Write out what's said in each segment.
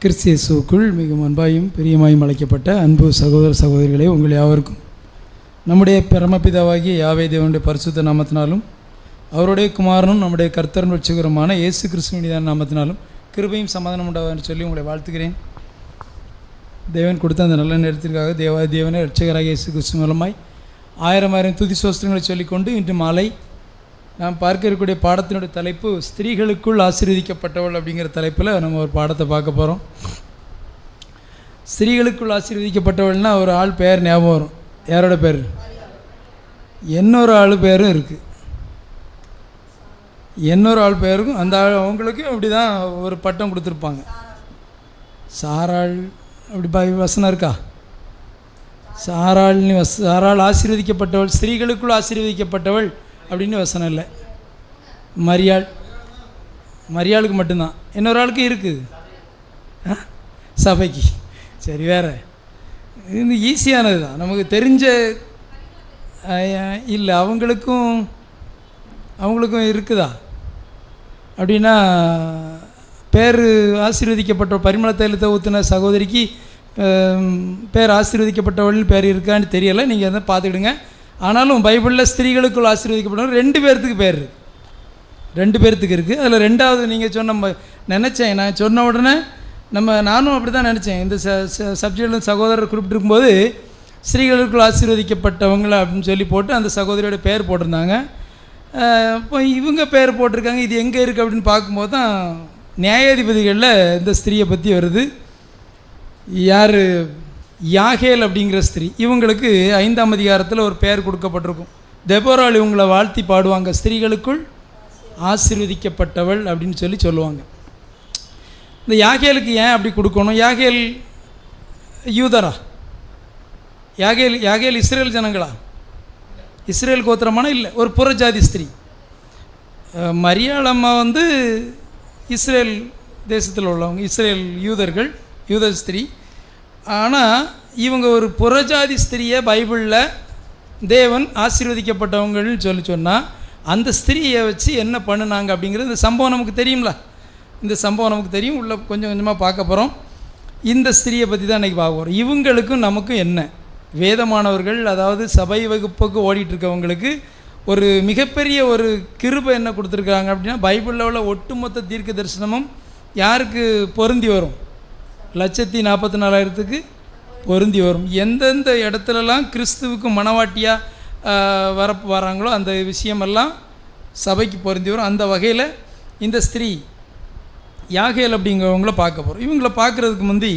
கிறிஸ்து இயேசுவுக்குள் மிகவும் அன்பாயும் பிரியமாயும் அழைக்கப்பட்ட அன்பு சகோதர சகோதரிகளே, உங்கள் யாவருக்கும் நம்முடைய பரமபிதாவாகிய யாவே தேவனுடைய பரிசுத்த நாமத்தினாலும் அவருடைய குமாரனும் நம்முடைய கர்த்தரும் ரட்சகருமான இயேசு கிறிஸ்துவின் நாமத்தினாலும் கிருபையும் சமாதானம் உண்டாவதுன்னு சொல்லி உங்களை வாழ்த்துகிறேன். தேவன் கொடுத்த அந்த நல்ல நேரத்திற்காக தேவனே ரட்சகராக இயேசு கிறிஸ்து மூலமாய் ஆயிரம் துதி சோஸ்திரங்களை சொல்லிக்கொண்டு இன்று மாலை நாம் பார்க்க இருக்கக்கூடிய பாடத்தினுடைய தலைப்பு ஸ்திரீகளுக்குள் ஆசீர்வதிக்கப்பட்டவள் அப்படிங்கிற தலைப்பில் நம்ம ஒரு பாடத்தை பார்க்க போகிறோம். ஸ்திரீகளுக்குள் ஆசீர்வதிக்கப்பட்டவள்னா ஒரு ஆள் பேர் ஞாபகம் வரும். யாரோட பேர்? இன்னொரு ஆள் பேரும் இருக்குது. இன்னொரு ஆள் பேருக்கும் அந்த அவங்களுக்கும் அப்படி தான் ஒரு பட்டம் கொடுத்துருப்பாங்க. சாராள் அப்படி வசனம் இருக்கா? சாராள் ஆசீர்வதிக்கப்பட்டவள், ஸ்திரீகளுக்குள் ஆசீர்வதிக்கப்பட்டவள் அப்படின்னு வசனம் இல்லை. மரியாளுக்கு மட்டும்தான். இன்னொரு ஆளுக்கு இருக்குது சபைக்கு. சரி, வேறு இது ஈஸியானது தான், நமக்கு தெரிஞ்ச இல்லை. அவங்களுக்கும் இருக்குதா அப்படின்னா, பேர் ஆசீர்வதிக்கப்பட்ட பரிமள தைலத்தை ஊற்றின சகோதரிக்கு பேர் ஆசீர்வதிக்கப்பட்டவள்னு பேர் இருக்கான்னு தெரியலை. நீங்கள் அதை பார்த்துக்கிடுங்க. ஆனாலும் பைபிளில் ஸ்திரீகளுக்குள் ஆசீர்வதிக்கப்பட்டவங்க 2 பேர்த்துக்கு பேர் இருக்குது. 2 பேர்த்துக்கு இருக்குது. அதில் ரெண்டாவது நீங்கள் நினச்சேன், நான் சொன்ன உடனே நானும் அப்படி தான் நினச்சேன். இந்த சப்ஜெக்டில் சகோதரர் குறிப்பிட்டிருக்கும்போது ஸ்திரீகளுக்குள் ஆசீர்வதிக்கப்பட்டவங்கள அப்படின்னு சொல்லி போட்டு அந்த சகோதரியோட பேர் போட்டிருந்தாங்க. இப்போ இவங்க பேர் போட்டிருக்காங்க. இது எங்கே இருக்குது அப்படின்னு பார்க்கும்போது தான் நியாயாதிபதிகளில் இந்த ஸ்திரீயை பற்றி வருது. யார்? யாகேல் அப்படிங்கிற ஸ்திரீ. இவங்களுக்கு 5ஆம் அதிகாரத்தில் ஒரு பெயர் கொடுக்கப்பட்டிருக்கும். தெபோராள் இவங்களை வாழ்த்தி பாடுவாங்க. ஸ்திரீகளுக்குள் ஆசீர்வதிக்கப்பட்டவள் அப்படின்னு சொல்லி சொல்லுவாங்க. இந்த யாகேலுக்கு ஏன் அப்படி கொடுக்கணும்? யாகேல் யூதரா? யாகேல் இஸ்ரேல் ஜனங்களா? இஸ்ரேல் கோத்திரமான இல்லை, ஒரு புறஜாதி ஸ்திரீ. மரியாளம்மா இஸ்ரேல் தேசத்தில் உள்ளவங்க, இஸ்ரேல் யூத ஸ்திரீ. ஆனால் இவங்க ஒரு புறஜாதி ஸ்திரியை பைபிளில் தேவன் ஆசீர்வதிக்கப்பட்டவங்கள்னு சொன்னால் அந்த ஸ்திரியை வச்சு என்ன பண்ணினாங்க அப்படிங்கிறது இந்த சம்பவம் நமக்கு தெரியும்ல. இந்த சம்பவம் நமக்கு தெரியும். உள்ள கொஞ்சம் கொஞ்சமாக பார்க்க போகிறோம். இந்த ஸ்திரியை பற்றி தான் இன்றைக்கி பார்க்க போகிறோம். இவங்களுக்கும் நமக்கும் என்ன? வேதமானவர்கள், அதாவது சபை வகுப்புக்கு ஓடிட்டுருக்கவங்களுக்கு ஒரு மிகப்பெரிய ஒரு கிருபை என்ன கொடுத்துருக்காங்க அப்படின்னா, பைபிளில் உள்ள ஒட்டுமொத்த தீர்க்க தரிசனமும் யாருக்கு பொருந்தி வரும்? 144,000க்கு பொருந்தி வரும். எந்தெந்த இடத்துலலாம் கிறிஸ்துவுக்கு மணவாட்டியாக வராங்களோ அந்த விஷயமெல்லாம் சபைக்கு பொருந்தி வரும். அந்த வகையில் இந்த ஸ்திரீ யாகேல் அப்படிங்கிறவங்கள பார்க்க போகிறோம். இவங்கள பார்க்குறதுக்கு முந்தி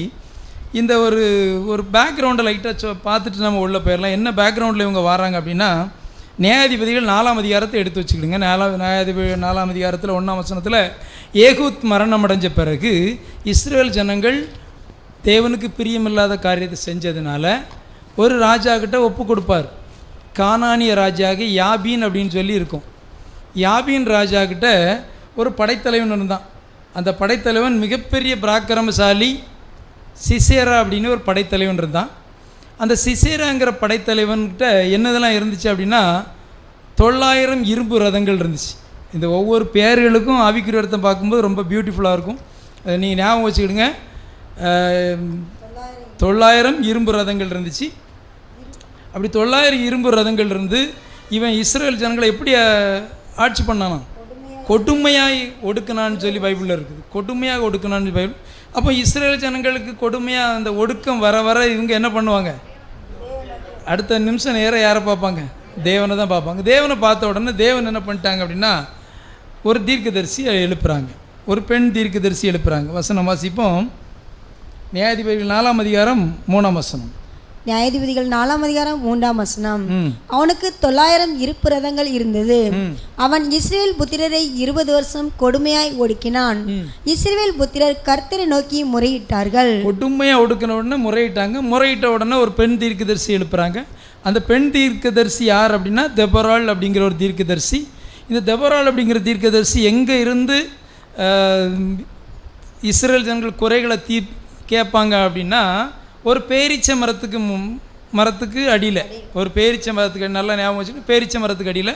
இந்த ஒரு பேக்ரவுண்டை லைட்டாக பார்த்துட்டு நம்ம உள்ள போயிடலாம். என்ன பேக்ரவுண்டில் இவங்க வராங்க அப்படின்னா, நியாயாதிபதிகள் 4ஆம் அதிகாரத்தை எடுத்து வச்சுக்கிடுங்க. நியாயாதிபதிகள் 4ஆம் அதிகாரத்தில் 1ஆம் வசனத்தில் ஏகூத் மரணம் அடைஞ்ச பிறகு இஸ்ரேல் ஜனங்கள் தேவனுக்கு பிரியமில்லாத காரியத்தை செஞ்சதுனால ஒரு ராஜா கிட்ட ஒப்பு கொடுப்பார். கானானிய ராஜாக யாபீன் அப்படின்னு சொல்லி இருக்கும். யாபீன் ராஜா கிட்ட ஒரு படைத்தலைவன் இருந்தான். அந்த படைத்தலைவன் மிகப்பெரிய பராக்கிரமசாலி சிசேரா அப்படின்னு ஒரு படைத்தலைவன் இருந்தான். அந்த சிசேராங்கிற படைத்தலைவன்கிட்ட என்னதெல்லாம் இருந்துச்சு அப்படின்னா, 900 இரும்பு ரதங்கள் இருந்துச்சு. இந்த ஒவ்வொரு பேர்களுக்கும் ஆவிக்குரிய அர்த்தம் பார்க்கும்போது ரொம்ப பியூட்டிஃபுல்லாக இருக்கும். அதை நீங்கள் ஞாபகம் வச்சுக்கிடுங்க. 900 இரும்பு ரதங்கள் இருந்துச்சு. அப்படி 900 இரும்பு ரதங்கள் இருந்து இவன் இஸ்ரேல் ஜனங்களை எப்படி ஆட்சி பண்ணானா? கொடுமையாய் ஒடுக்கினான்னு சொல்லி பைபிளில் இருக்குது. கொடுமையாக ஒடுக்கினான்னு பைபிள். அப்போ இஸ்ரேல் ஜனங்களுக்கு கொடுமையாக அந்த ஒடுக்கம் வர வர இவங்க என்ன பண்ணுவாங்க? அடுத்த நிமிஷம் நேரம் யாரை பார்ப்பாங்க? தேவனை தான் பார்ப்பாங்க. தேவனை பார்த்த உடனே தேவன் என்ன பண்ணிட்டாங்க அப்படின்னா, ஒரு தீர்க்கதரிசி எழுப்புறாங்க. ஒரு பெண் தீர்க்கதரிசி எழுப்புறாங்க. வசனம் வாசிப்போம். நியாயாதிபதிகள் 4ஆம் அதிகாரம் 3ஆம் வசனம். நியாயாதிபதிகள் 4ஆம் அதிகாரம் 3ஆம் வசனம். அவனுக்கு 900 இருப்பு ரதங்கள் இருந்தது. அவன் இஸ்ரேல் புத்திரரை 20 வருஷம் கொடுமையாய் ஒடுக்கினான். இஸ்ரேல் புத்திரர் கர்த்தரை நோக்கி முறையிட்டார்கள். கொடுமையா ஒடுக்கின உடனே முறையிட்டாங்க. முறையிட்ட உடனே ஒரு பெண் தீர்க்கதரிசி எழுப்புறாங்க. அந்த பெண் தீர்க்கதரிசி யார் அப்படின்னா, தெபோராள் அப்படிங்கிற ஒரு தீர்க்கதரிசி. இந்த தெபோராள் அப்படிங்கிற தீர்க்கதரிசி எங்கே இருந்து இஸ்ரேல் ஜனங்கள் குறைகளை கேட்பாங்க அப்படின்னா, ஒரு பேரீச்சை மரத்துக்கு அடியில், ஒரு பேரீச்சை மரத்துக்கு நல்லா ஞாபகம் வச்சுட்டு பேரீச்சை மரத்துக்கு அடியில்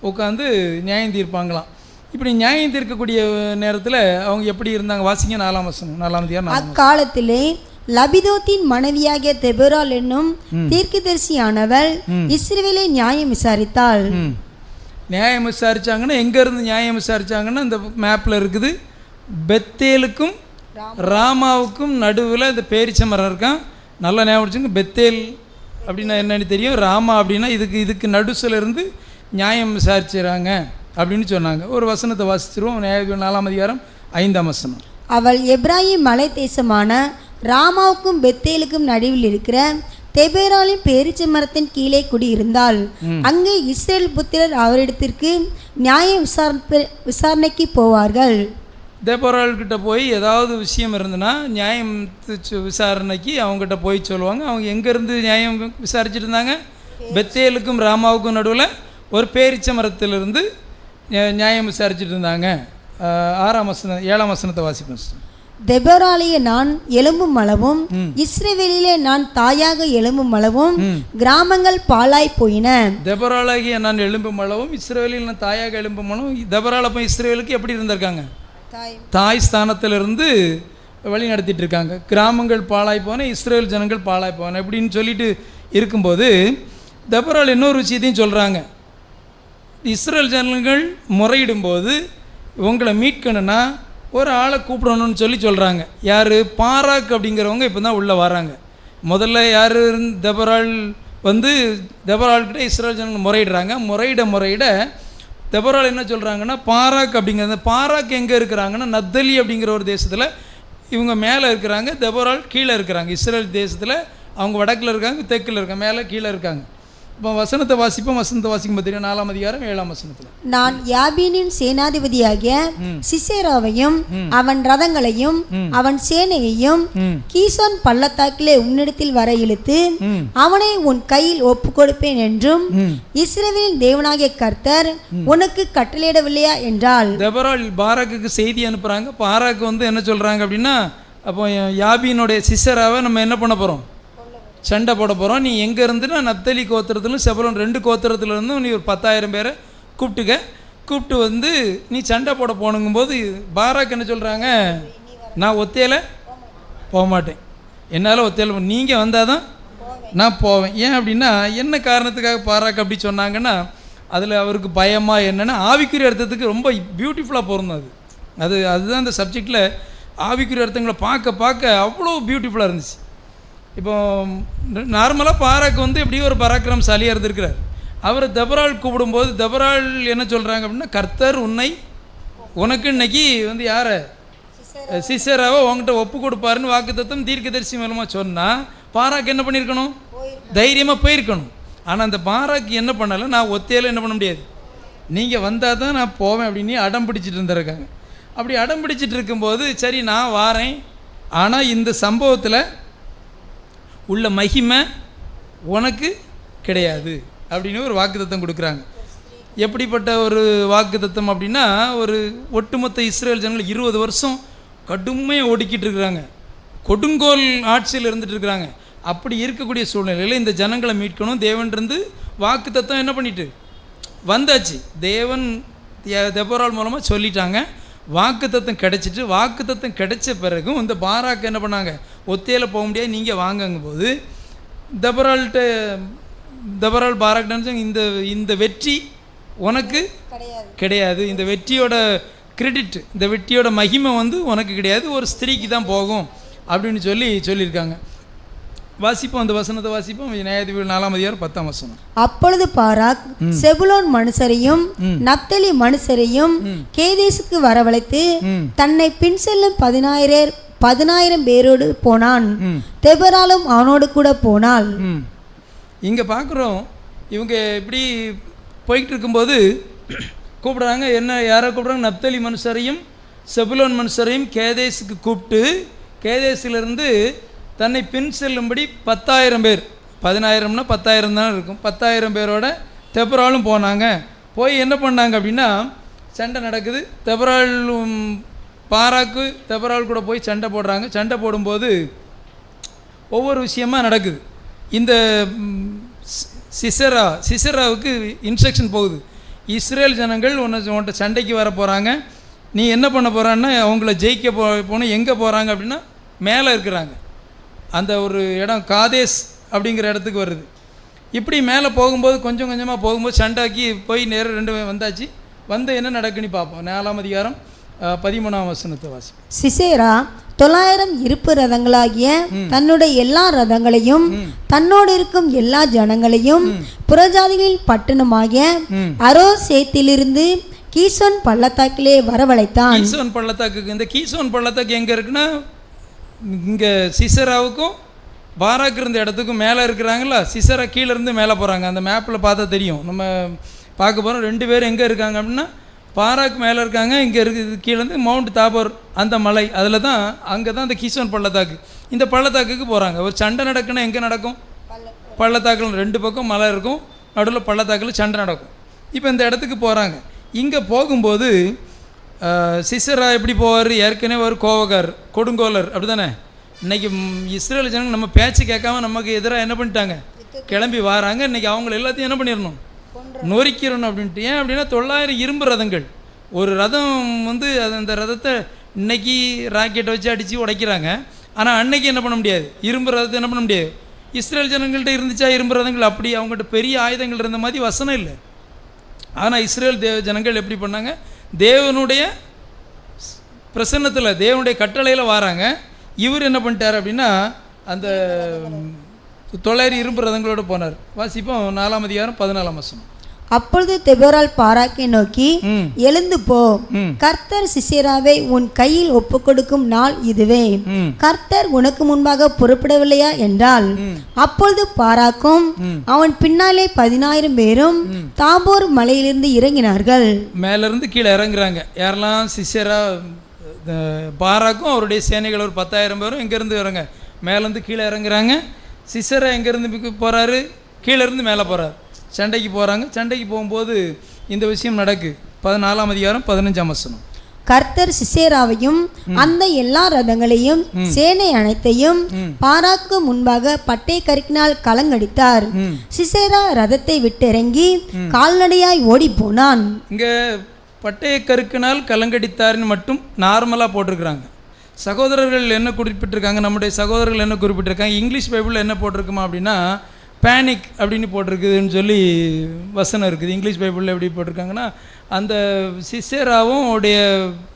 உட்காந்து நியாயம் தீர்ப்பாங்களாம். இப்படி நியாயம் தீர்க்கக்கூடிய நேரத்தில் அவங்க எப்படி இருந்தாங்க? வாசிங்க 4ஆம் வசனம், 4ஆம் அதிகாரம் 4ஆம் வசனம். அக்காலத்திலே லபிதோத்தின் மனைவியாகிய தெபோராள் என்னும் தீர்க்கதரிசியானவள் இஸ்ரவேலை நியாயம் விசாரித்தாள். நியாயம் விசாரித்தாங்கன்னா எங்கேருந்து நியாயம் விசாரித்தாங்கன்னா இந்த மேப்பில் இருக்குது. பெத்தேலுக்கும் ராமாவுக்கும் நடுவில் இந்த பேரிச்ச மரம் இருக்கான். நல்லா ஞாபகம் வச்சுங்க. பெத்தேல் அப்படின்னா என்னன்னு தெரியும். ராமா அப்படின்னா இதுக்கு நடுசில் இருந்து நியாயம் விசாரிச்சுறாங்க அப்படின்னு சொன்னாங்க. ஒரு வசனத்தை வாசிச்சிருவோம். நியாயாதிபதிகள் 4ஆம் அதிகாரம் 5ஆம் வசனம். அவள் எப்ராயிம் மலை தேசமான ராமாவுக்கும் பெத்தேலுக்கும் நடுவில் இருக்கிற தெபேராளின் பேரிச்ச மரத்தின் கீழே குடியிருந்தாள். அங்கே இஸ்ரேல் புத்திரர் அவரிடத்திற்கு நியாய விசாரணைக்கு போவார்கள். தெபோராள்கிட்ட போய் ஏதாவது விஷயம் இருந்துன்னா நியாயம் விசாரணைக்கு அவங்ககிட்ட போய் சொல்லுவாங்க. அவங்க எங்கேருந்து நியாயம் விசாரிச்சுட்டு இருந்தாங்க? பெத்தேலுக்கும் ராமாவுக்கும் நடுவில் ஒரு பேரிச்ச மரத்திலிருந்து நியாயம் விசாரிச்சுட்டு இருந்தாங்க. 6ஆம் வசனம் 7ஆம் வசனத்தை வாசிப்பேன். தெபோராளிய நான் எலும்பும் அளவும் இஸ்ரவேலிலே நான் தாயாக எலும்பும் அளவும் கிராமங்கள் பாழாய் போயின. தெபோராளாகிய நான் எலும்பும் அளவும் இஸ்ரவேலில் நான் தாயாக எலும்பும் அளவும். தெபோராள போய் இஸ்ரவேலுக்கு எப்படி இருந்திருக்காங்க? தாய் ஸ்தானத்திலிருந்து வழி நடத்திட்டு இருக்காங்க. கிராமங்கள் பாழாய் போன, இஸ்ரேல் ஜனங்கள் பாழாய் போன இப்படின்னு சொல்லிட்டு இருக்கும்போது தெபோராள் இன்னொரு விஷயத்தையும் சொல்கிறாங்க. இஸ்ரேல் ஜனங்கள் முறையிடும்போது உங்களை மீட்கணுன்னா ஒரு ஆளை கூப்பிடணும்னு சொல்கிறாங்க. யார்? பாராக் அப்படிங்கிறவங்க இப்போ தான் உள்ளே வராங்க. முதல்ல யார்? தெபோராள் தெபோராள்கிட்ட இஸ்ரேல் ஜனங்கள் முறையிடுறாங்க. முறையிட தெபோராள் என்ன சொல்கிறாங்கன்னா பாராக் அப்படிங்கிறது. பாராக் எங்கே இருக்கிறாங்கன்னா நப்தலி அப்படிங்கிற ஒரு தேசத்தில் இவங்க மேலே இருக்கிறாங்க. தெபோராள் கீழே இருக்கிறாங்க. இஸ்ரேல் தேசத்தில் அவங்க வடக்கில் இருக்காங்க, தெற்கில் இருக்காங்க, மேலே கீழே இருக்காங்க. இப்போ வசனத்தை வாசிப்போம். வசனத்தை வாசிக்கும் பார்த்தீங்கன்னா 4ஆம் அதிகாரம் 7ஆம் வசனத்தில். நான் யாபீனின் சேனாதிபதியாகிய சிசேராவையும் அவன் ரதங்களையும் அவன் சேனையையும் கீசோன் பள்ளத்தாக்கிலே உன்னிடத்தில் வர இழுத்து அவனை உன் கையில் ஒப்பு கொடுப்பேன் என்றும் இஸ்ரவேலின் தேவனாகிய கர்த்தர் உனக்கு கட்டளையிடவில்லையா என்றால். தெபோராள் பாராக்குக்கு செய்தி அனுப்புகிறாங்க. பாராக்கு என்ன சொல்கிறாங்க அப்படின்னா, அப்போ யாபீனுடைய சிசேராவை நம்ம என்ன பண்ண போகிறோம்? சண்டை போட போகிறோம். நீ எங்கே இருந்துன்னா நப்தலி கோத்திரத்திலும் செபலோன் 2 கோத்திரத்துலேருந்தும் நீ ஒரு 10,000 பேரை கூப்பிட்டு நீ சண்டை போட போனுங்கும்போது பாராக் என்ன சொல்கிறாங்க? நான் ஒத்தையில் போக மாட்டேன், என்னால் ஒத்தையில் நீங்கள் வந்தால் தான் நான் போவேன். ஏன் அப்படின்னா என்ன காரணத்துக்காக பாராக் அப்படி சொன்னாங்கன்னா, அதில் அவருக்கு பயமாக என்னென்னா ஆவிக்குரிய அர்த்தத்துக்கு ரொம்ப பியூட்டிஃபுல்லாக பொருந்தும். அதுதான் அந்த சப்ஜெக்டில் ஆவிக்குரிய அர்த்தங்களை பார்க்க அவ்வளோ பியூட்டிஃபுல்லாக இருந்துச்சு. இப்போ நார்மலாக பாராக்கு எப்படி ஒரு பராக்கிரமசாலியாக இருந்திருக்கிறார். அவரை தெபோராள் கூப்பிடும்போது தெபோராள் என்ன சொல்கிறாங்க அப்படின்னா, கர்த்தர் உனக்கு இன்னைக்கு யாரை? சிசேராவை உங்ககிட்ட ஒப்பு கொடுப்பாருன்னு வாக்குத்தத்தம் தீர்க்கதரிசி மூலமாக சொன்னால் பாராக்கு என்ன பண்ணியிருக்கணும்? தைரியமாக போயிருக்கணும். ஆனால் அந்த பாராக்கு என்ன பண்ணலை? நான் ஒத்தையில் என்ன பண்ண முடியாது, நீங்கள் வந்தால் தான் நான் போவேன் அப்படின்னு அடம் பிடிச்சிட்டு இருந்திருக்காங்க. அப்படி அடம் பிடிச்சிட்டு இருக்கும்போது சரி நான் வாரேன், ஆனால் இந்த சம்பவத்தில் உள்ள மகிமை உனக்கு கிடையாது அப்படின்னு ஒரு வாக்குத்தத்தம் கொடுக்குறாங்க. எப்படிப்பட்ட ஒரு வாக்குத்தத்தம் அப்படின்னா, ஒரு ஒட்டுமொத்த இஸ்ரேல் ஜனங்கள் 20 வருஷம் கடுமையாக ஒடுக்கிட்டு இருக்கிறாங்க, கொடுங்கோல் ஆட்சியில் இருந்துட்டு இருக்கிறாங்க. அப்படி இருக்கக்கூடிய சூழ்நிலையில் இந்த ஜனங்களை மீட்கணும். தேவன்றிருந்து வாக்குத்தத்தம் என்ன பண்ணிட்டு வந்தாச்சு. தேவன் தெபோராள் மூலமாக சொல்லிட்டாங்க. வாக்குத்தத்தம் கிடைச்சிட்டு, வாக்குத்தத்தம் கிடைச்ச பிறகும் இந்த பாராக்கு என்ன பண்ணாங்க? ஒத்தையில் போக முடியாது, நீங்கள் வாங்குங்கும் போது தெபோராள் பாராக்கு இந்த வெற்றி உனக்கு கிடையாது, இந்த வெற்றியோட கிரெடிட், இந்த வெற்றியோட மகிமை உனக்கு கிடையாது, ஒரு ஸ்திரீக்கு தான் போகும் அப்படின்னு சொல்லியிருக்காங்க. வாசிப்போம், அந்த வசனத்தை வாசிப்போம். நியாயாதிபதிகள் 4ஆம் அதிகாரம் 10ஆம் வசனம். அப்பொழுது பாராக் செபுலோன் மனுஷரையும் நப்தலி மனுஷரையும் கேதேசுக்கு வரவழைத்து தன்னை பின் செல்லும் 10,000 பேரோடு போனான். தெபோராளும் அவனோடு கூட போனாள். இங்கே பார்க்குறோம், இவங்க இப்படி போய்கிட்டு இருக்கும்போது கூப்பிடுறாங்க. யாரை கூப்பிட்றாங்க? நப்தலி மனுஷரையும் செபுலோன் மனுஷரையும் கேதேசுக்கு கூப்பிட்டு, கேதேசிலிருந்து தன்னை பின் செல்லும்படி 10,000 பேர், 10,000னா 10,000 தான் இருக்கும், 10,000 பேரோட தெபோராளும் போனாங்க. போய் என்ன பண்ணாங்க அப்படின்னா, சண்டை நடக்குது. பாராக்கு தெபோராள் கூட போய் சண்டை போடுறாங்க. சண்டை போடும்போது ஒவ்வொரு விஷயமா நடக்குது. இந்த சிசேராவுக்கு இன்ஸ்ட்ரக்ஷன் போகுது, இஸ்ரேல் ஜனங்கள் உன்கிட்ட சண்டைக்கு வர போகிறாங்க, நீ என்ன பண்ண போகிறான்னா அவங்கள ஜெயிக்க போகணும். எங்கே போகிறாங்க அப்படின்னா மேலே இருக்கிறாங்க, அந்த ஒரு இடம் காதேஸ் அப்படிங்கிற இடத்துக்கு வருது. இப்படி மேலே போகும்போது கொஞ்சம் கொஞ்சமாக போகும்போது சண்டைக்கு போய் நேரம் 2 வந்தாச்சு. வந்து என்ன நடக்குன்னு பார்ப்போம். 4ஆம் அதிகாரம் 13ஆம் வசனத்தை வாசி. சிசேரா 900 இருப்பு ரதங்களாகிய தன்னுடைய எல்லா ரதங்களையும் தன்னோடு இருக்கும் எல்லா ஜனங்களையும் புறஜாதிகளின் பட்டணமாகிய அரோசேத்திலிருந்து கீசோன் பள்ளத்தாக்கிலே வரவழைத்தான். கீசோன் பள்ளத்தாக்குக்கு, இந்த கீசோன் பள்ளத்தாக்கு எங்கே இருக்குன்னா இங்கே சிசராவுக்கும் பாராக்கு இருந்த இடத்துக்கும் மேலே இருக்கிறாங்களா. சிசரா கீழே இருந்து மேலே போகிறாங்க. அந்த மேப்பில் பார்த்தா தெரியும், நம்ம பார்க்க போகிறோம். 2 பேர் எங்கே இருக்காங்க அப்படின்னா பாராக்கு மேலே இருக்காங்க, இங்கே இருக்குது கீழேருந்து மவுண்ட் தாபோர் அந்த மலை, அதில் தான் அங்கே தான் இந்த கீசோன் பள்ளத்தாக்கு. இந்த பள்ளத்தாக்குக்கு போகிறாங்க. ஒரு சண்டை நடக்குன்னா எங்கே நடக்கும்? பள்ளத்தாக்கில் 2 பக்கம் மலை இருக்கும், நடுவில் பள்ளத்தாக்கில் சண்டை நடக்கும். இப்போ இந்த இடத்துக்கு போகிறாங்க. இங்கே போகும்போது சிசரா எப்படி போவார்? ஏற்கனவே ஒரு கோவக்கார், கொடுங்கோலர், அப்படி தானே? இன்றைக்கி இஸ்ரேல் ஜனங்க நம்ம பேச்சு கேட்காம நமக்கு எதிராக என்ன பண்ணிட்டாங்க? கிளம்பி வராங்க. இன்றைக்கி அவங்கள எல்லாத்தையும் என்ன பண்ணிடணும்? நொறுக்கிறணும் அப்படின்ட்டு. ஏன் அப்படின்னா 900 இரும்பு ரதங்கள். ஒரு ரதம் வந்து அந்த ரதத்தை இன்றைக்கி ராக்கெட்டை வச்சு அடித்து உடைக்கிறாங்க. ஆனால் அன்னைக்கு என்ன பண்ண முடியாது? இரும்பு ரதத்தை என்ன பண்ண முடியாது? இஸ்ரேல் ஜனங்கள்கிட்ட இருந்துச்சா இரும்பு ரதங்கள்? அப்படி அவங்ககிட்ட பெரிய ஆயுதங்கள் இருந்த மாதிரி வசனம் இல்லை. ஆனால் இஸ்ரேல் ஜனங்கள் எப்படி பண்ணாங்க? தேவனுடைய பிரசன்னத்தில், தேவனுடைய கட்டளையில் வராங்க. இவர் என்ன பண்ணிட்டார் அப்படின்னா அந்த 900 இரும்பு ரதங்களோடு போனார். வாசிப்போம் 4ஆம் அதிகாரம் 14ஆம் வசனம். அப்பொழுது தெபோராள் பாராக்கை நோக்கி, எழுந்து போ, கர்த்தர் சிசேராவை உன் கையில் ஒப்புக்கொடுக்கும் நாள் இதுவே. கர்த்தர் உனக்கு முன்பாக புறப்படவில்லையா என்றால், அப்பொழுது பாராக்கும் அவன் பின்னாலே 10000 பேரும் தாபோர் மலையிலிருந்து இறங்கினார்கள். மேலிருந்து கீழே இறங்குறாங்க. யாரெல்லாம்? சிசேரா, பாராக்கும் அவருடைய சேனைகள் ஒரு 10000 பேரும் எங்கேருந்து இறங்க மேலேருந்து கீழே இறங்குறாங்க. சிசேரா எங்கேருந்து போகிறாரு? கீழேருந்து மேலே போகிறார். சண்டைக்கு போகிறாங்க. சண்டைக்கு போகும்போது இந்த விஷயம் நடக்கு. 14ஆம் அதிகாரம் 15ஆம் வசனம். கர்த்தர் சிசேராவையும் அந்த எல்லா ரதங்களையும் சேனை அனைத்தையும் பாராக்கு முன்பாக பட்டை கருக்கினால் கலங்கடித்தார். சிசேரா ரதத்தை விட்டு இறங்கி கால்நடையாய் ஓடி போனான். இங்கே பட்டய கருக்கினால் கலங்கடித்தார்னு மட்டும் நார்மலாக போட்டிருக்கிறாங்க. சகோதரர்கள் என்ன குறிப்பிட்டிருக்காங்க? நம்முடைய சகோதரர்கள் என்ன குறிப்பிட்டிருக்காங்க? இங்கிலீஷ் பைபிளில் என்ன போட்டிருக்குமா அப்படின்னா பேனிக் அப்படின்னு போட்டிருக்குதுன்னு சொல்லி வசனம் இருக்குது. இங்கிலீஷ் பைபிளில் எப்படி போட்டிருக்காங்கன்னா அந்த சிசேராவும் அவருடைய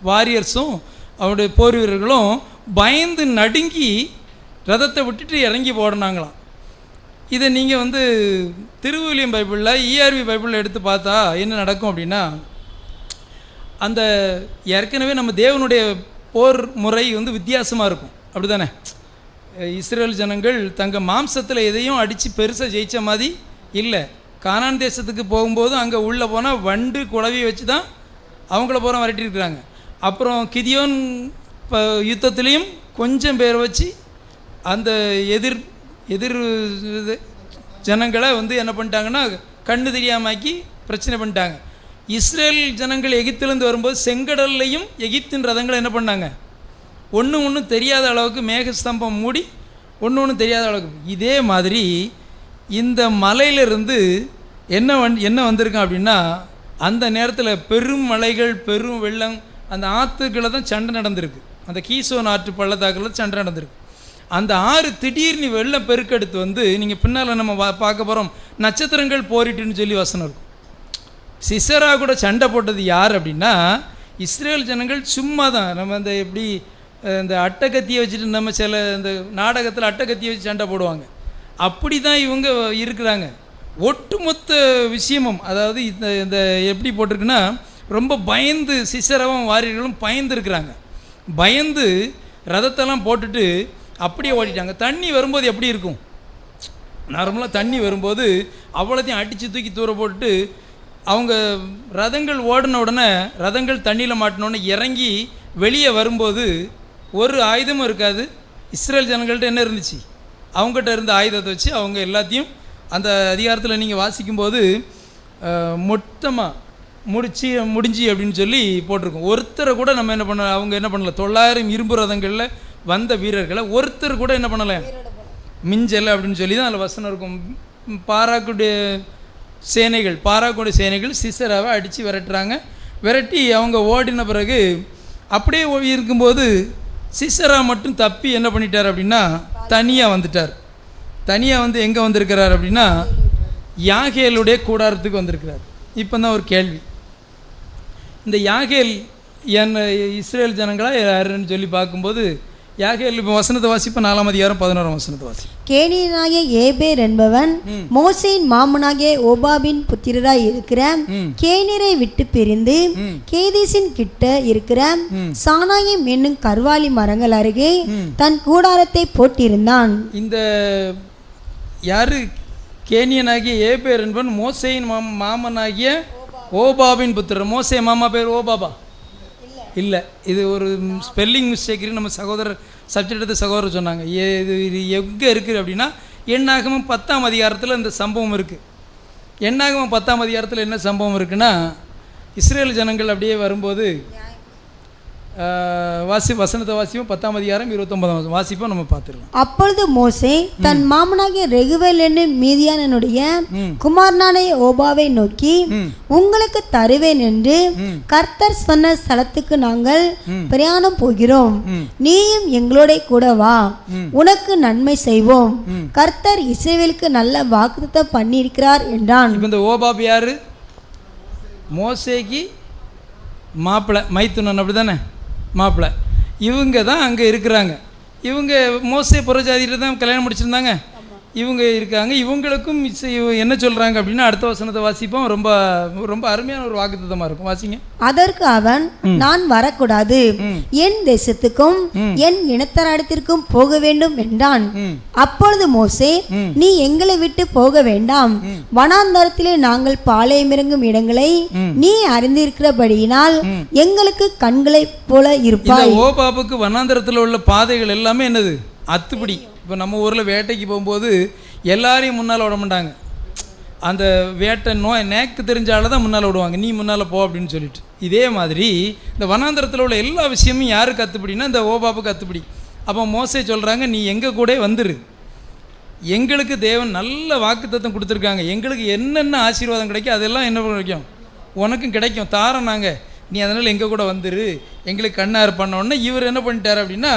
வாரியர்ஸும் அவருடைய போர் வீரர்களும் பயந்து நடுங்கி ரதத்தை விட்டுட்டு இறங்கி போடினாங்களாம். இதை நீங்கள் வந்து திருவிலியம் பைபிளில் ERV பைபிளில் எடுத்து பார்த்தா என்ன நடக்கும் அப்படின்னா, அந்த ஏற்கனவே நம்ம தேவனுடைய போர் முறை வந்து வித்தியாசமாக இருக்கும். அப்படி தானே? இஸ்ரேல் ஜனங்கள் தங்கள் மாம்சத்தில் எதையும் அடித்து பெருசாக ஜெயித்த மாதிரி இல்லை. கானான் தேசத்துக்கு போகும்போது அங்கே உள்ளே போனால் வண்டு குழவியை வச்சு தான் அவங்கள போகிற விரட்டியிருக்கிறாங்க. அப்புறம் கிதியோன் யுத்தத்துலேயும் கொஞ்சம் பேர் வச்சு அந்த எதிர் ஜனங்களை வந்து என்ன பண்ணிட்டாங்கன்னா கண்ணு தெரியாமாக்கி பிரச்சனை பண்ணிட்டாங்க. இஸ்ரேல் ஜனங்கள் எகிப்திலேருந்து வரும்போது செங்கடல்லையும் எகிப்தின் ரதங்களை என்ன பண்ணாங்க? ஒன்று தெரியாத அளவுக்கு மேகஸ்தம்பம் மூடி ஒன்று தெரியாத அளவுக்கு. இதே மாதிரி இந்த மலையிலிருந்து என்ன வந்திருக்கான் அப்படின்னா, அந்த நேரத்தில் பெரும் மலைகள், பெரும் வெள்ளம், அந்த ஆற்றுக்களை தான் சண்டை நடந்திருக்கு. அந்த கீசோன் ஆற்று பள்ளத்தாக்கில் சண்டை நடந்திருக்கு. அந்த ஆறு திடீர்னு வெள்ளம் பெருக்கெடுத்து வந்து நீங்கள் பின்னால் நம்ம பார்க்க போகிறோம், நட்சத்திரங்கள் போரிட்டுன்னு சொல்லி வசனம் இருக்கும். சிசரா கூட சண்டை போட்டது யார் அப்படின்னா இஸ்ரேல் ஜனங்கள். சும்மா தான் நம்ம அந்த எப்படி இந்த அட்டைக்கத்தியை வச்சுட்டு நம்ம சில இந்த நாடகத்தில் அட்டைக்கத்தியை வச்சு சண்டை போடுவாங்க, அப்படி தான் இவங்க இருக்கிறாங்க. ஒட்டுமொத்த விஷயமும் அதாவது இந்த எப்படி போட்டிருக்குன்னா ரொம்ப பயந்து சிசராவும் வாரியர்களும் பயந்து இருக்கிறாங்க. பயந்து ரதத்தெல்லாம் போட்டுட்டு அப்படியே ஓடிட்டாங்க. தண்ணி வரும்போது எப்படி இருக்கும்? நார்மலாக தண்ணி வரும்போது அவ்வளோத்தையும் அடித்து தூக்கி தூர போட்டுட்டு அவங்க ரதங்கள் ஓடின உடனே, ரதங்கள் தண்ணியில் மாட்டினோடனே இறங்கி வெளியே வரும்போது ஒரு ஆயுதமும் இருக்காது. இஸ்ரேல் ஜனங்கள்கிட்ட என்ன இருந்துச்சு? அவங்ககிட்ட இருந்த ஆயுதத்தை வச்சு அவங்க எல்லாத்தையும் அந்த அதிகாரத்தில் நீங்கள் வாசிக்கும்போது மொத்தமாக முடிஞ்சு அப்படின்னு சொல்லி போட்டிருக்கோம். ஒருத்தரை கூட நம்ம என்ன பண்ண, அவங்க என்ன பண்ணல, 900 இரும்பு ரதங்களில் வந்த வீரர்களை ஒருத்தர் கூட என்ன பண்ணலை, மிஞ்சலை அப்படின்னு சொல்லி தான் அதில் வசனம் இருக்கும். பாராக்குடைய சேனைகள், பாராக்கோட சேனைகள் சிசராவை அடித்து விரட்டுறாங்க. விரட்டி அவங்க ஓடின பிறகு அப்படியே இருக்கும்போது சிசரா மட்டும் தப்பி என்ன பண்ணிட்டார் அப்படின்னா தனியாக வந்துட்டார். தனியாக வந்து எங்கே வந்திருக்கிறார் அப்படின்னா யாகேலுடைய கூடாரத்துக்கு வந்திருக்கிறார். இப்போ தான் ஒரு கேள்வி, இந்த யாகேல் இஸ்ரேல் ஜனங்களா யாருன்னு சொல்லி பார்க்கும்போது யாகேல் இப்போ வசனத்தை வாசிப்ப 4ஆம் அதிகாரம் 11ஆம் வசனத்தை வாசி. கேனியனாகிய ஏபேர் என்பவன் மோசேயின் மாமனாகிய ஓபாபின் புத்திரராய் இருக்கிற கேனியரை விட்டு பிரிந்து கேதேசின் கிட்ட இருக்கிற சானாயிம் என்னும் கர்வாலி மரங்கள் அருகே தன் கூடாரத்தை போட்டிருந்தான். இந்த யாரு கேனியனாகிய ஏபேர் என்பவன் மோசேயின் மாமனாகிய ஓபாபின் புத்திரர். மோசே மாமா பேர் ஓபாபா இல்லை, இது ஒரு ஸ்பெல்லிங் மிஸ்டேக்கு. நம்ம சகோதரர் சப்ஜெக்ட் எடுத்து சகோதரர் சொன்னாங்க. இது எங்கே இருக்குது அப்படின்னா எண்ணாகமம் 10ஆம் அதிகாரத்தில் இந்த சம்பவம் இருக்குது. எண்ணாகமம் 10ஆம் அதிகாரத்தில் என்ன சம்பவம் இருக்குன்னா, இஸ்ரேல் ஜனங்கள் அப்படியே வரும்போது வசனத்தை வாசிப்போம். 10ஆம் அதிகாரம் 29ஆம் வாசிப்போம், நம்ம பார்த்துருக்கோம். அப்பொழுது மோசே தன் மாமனாகிய ரெகுவேல் என்னும் மீதியானனுடைய குமாரனான ஓபாவை நோக்கி, உங்களுக்கு தருவேன் என்று கர்த்தர் சொன்ன ஸ்தலத்துக்கு நாங்கள் பிரயாணம் போகிறோம், நீயும் எங்களோட கூட வா, உனக்கு நன்மை செய்வோம், கர்த்தர் இஸ்ரவேலுக்கு நல்ல வாக்குத்தத்தம் பண்ணியிருக்கிறார் என்றான். இந்த ஓபாப் யாரு? மோசேக்கு மாப்பிள்ளை, மைத்துனன், அப்படி தானே மாப்பிள்ளை. இவங்க தான் அங்கே இருக்கிறாங்க. இவங்க மோசே புறஜாதிகிட்ட தான் கல்யாணம் முடிச்சிருந்தாங்க. இவங்க இருக்காங்க. இவங்களுக்கும் என்ன சொல்கிறாங்க அப்படின்னா அடுத்த வசனத்தை வாசிப்போம். ரொம்ப ரொம்ப அருமையான ஒரு வாக்குத்தத்தமாக இருக்கும், வாசிங்க. அதற்கு அவன், நான் வரக்கூடாது, என் தேசத்துக்கும் என் இனத்தராடத்திற்கும் போக வேண்டும் என்றான். அப்பொழுது மோசே, நீ எங்களை விட்டு போக வேண்டாம், வனாந்தரத்திலே நாங்கள் பாளையமிறங்கும் இடங்களை நீ அறிந்திருக்கிறபடியினால் எங்களுக்கு கண்களை போல இருப்பாய். ஓபாபுக்கு வனாந்தரத்தில் உள்ள பாதைகள் எல்லாமே என்னது? அத்துப்படி. இப்போ நம்ம ஊரில் வேட்டைக்கு போகும்போது எல்லாரையும் முன்னால் விட மாட்டாங்க. அந்த வேட்டை நேக்கு தெரிஞ்சால தான் முன்னால் விடுவாங்க, நீ முன்னால் போ அப்படின்னு சொல்லிட்டு. இதே மாதிரி இந்த வனாந்தரத்தில் உள்ள எல்லா விஷயமும் யாருக்கு அத்துப்படினா இந்த ஓபாபுக்கு அத்துப்படி. அப்போ மோசே சொல்கிறாங்க, நீ எங்கள் கூட வந்துரு, எங்களுக்கு தேவன் நல்ல வாக்குத்தத்தம் கொடுத்துருக்காங்க, எங்களுக்கு என்னென்ன ஆசீர்வாதம் கிடைக்கும் அதெல்லாம் என்ன கிடைக்கும், உனக்கும் கிடைக்கும், தாரம் நாங்கள், நீ அதனால் எங்கள் கூட வந்துரு, எங்களுக்கு கண்ணார் பண்ண உடனே இவர் என்ன பண்ணிட்டார் அப்படின்னா,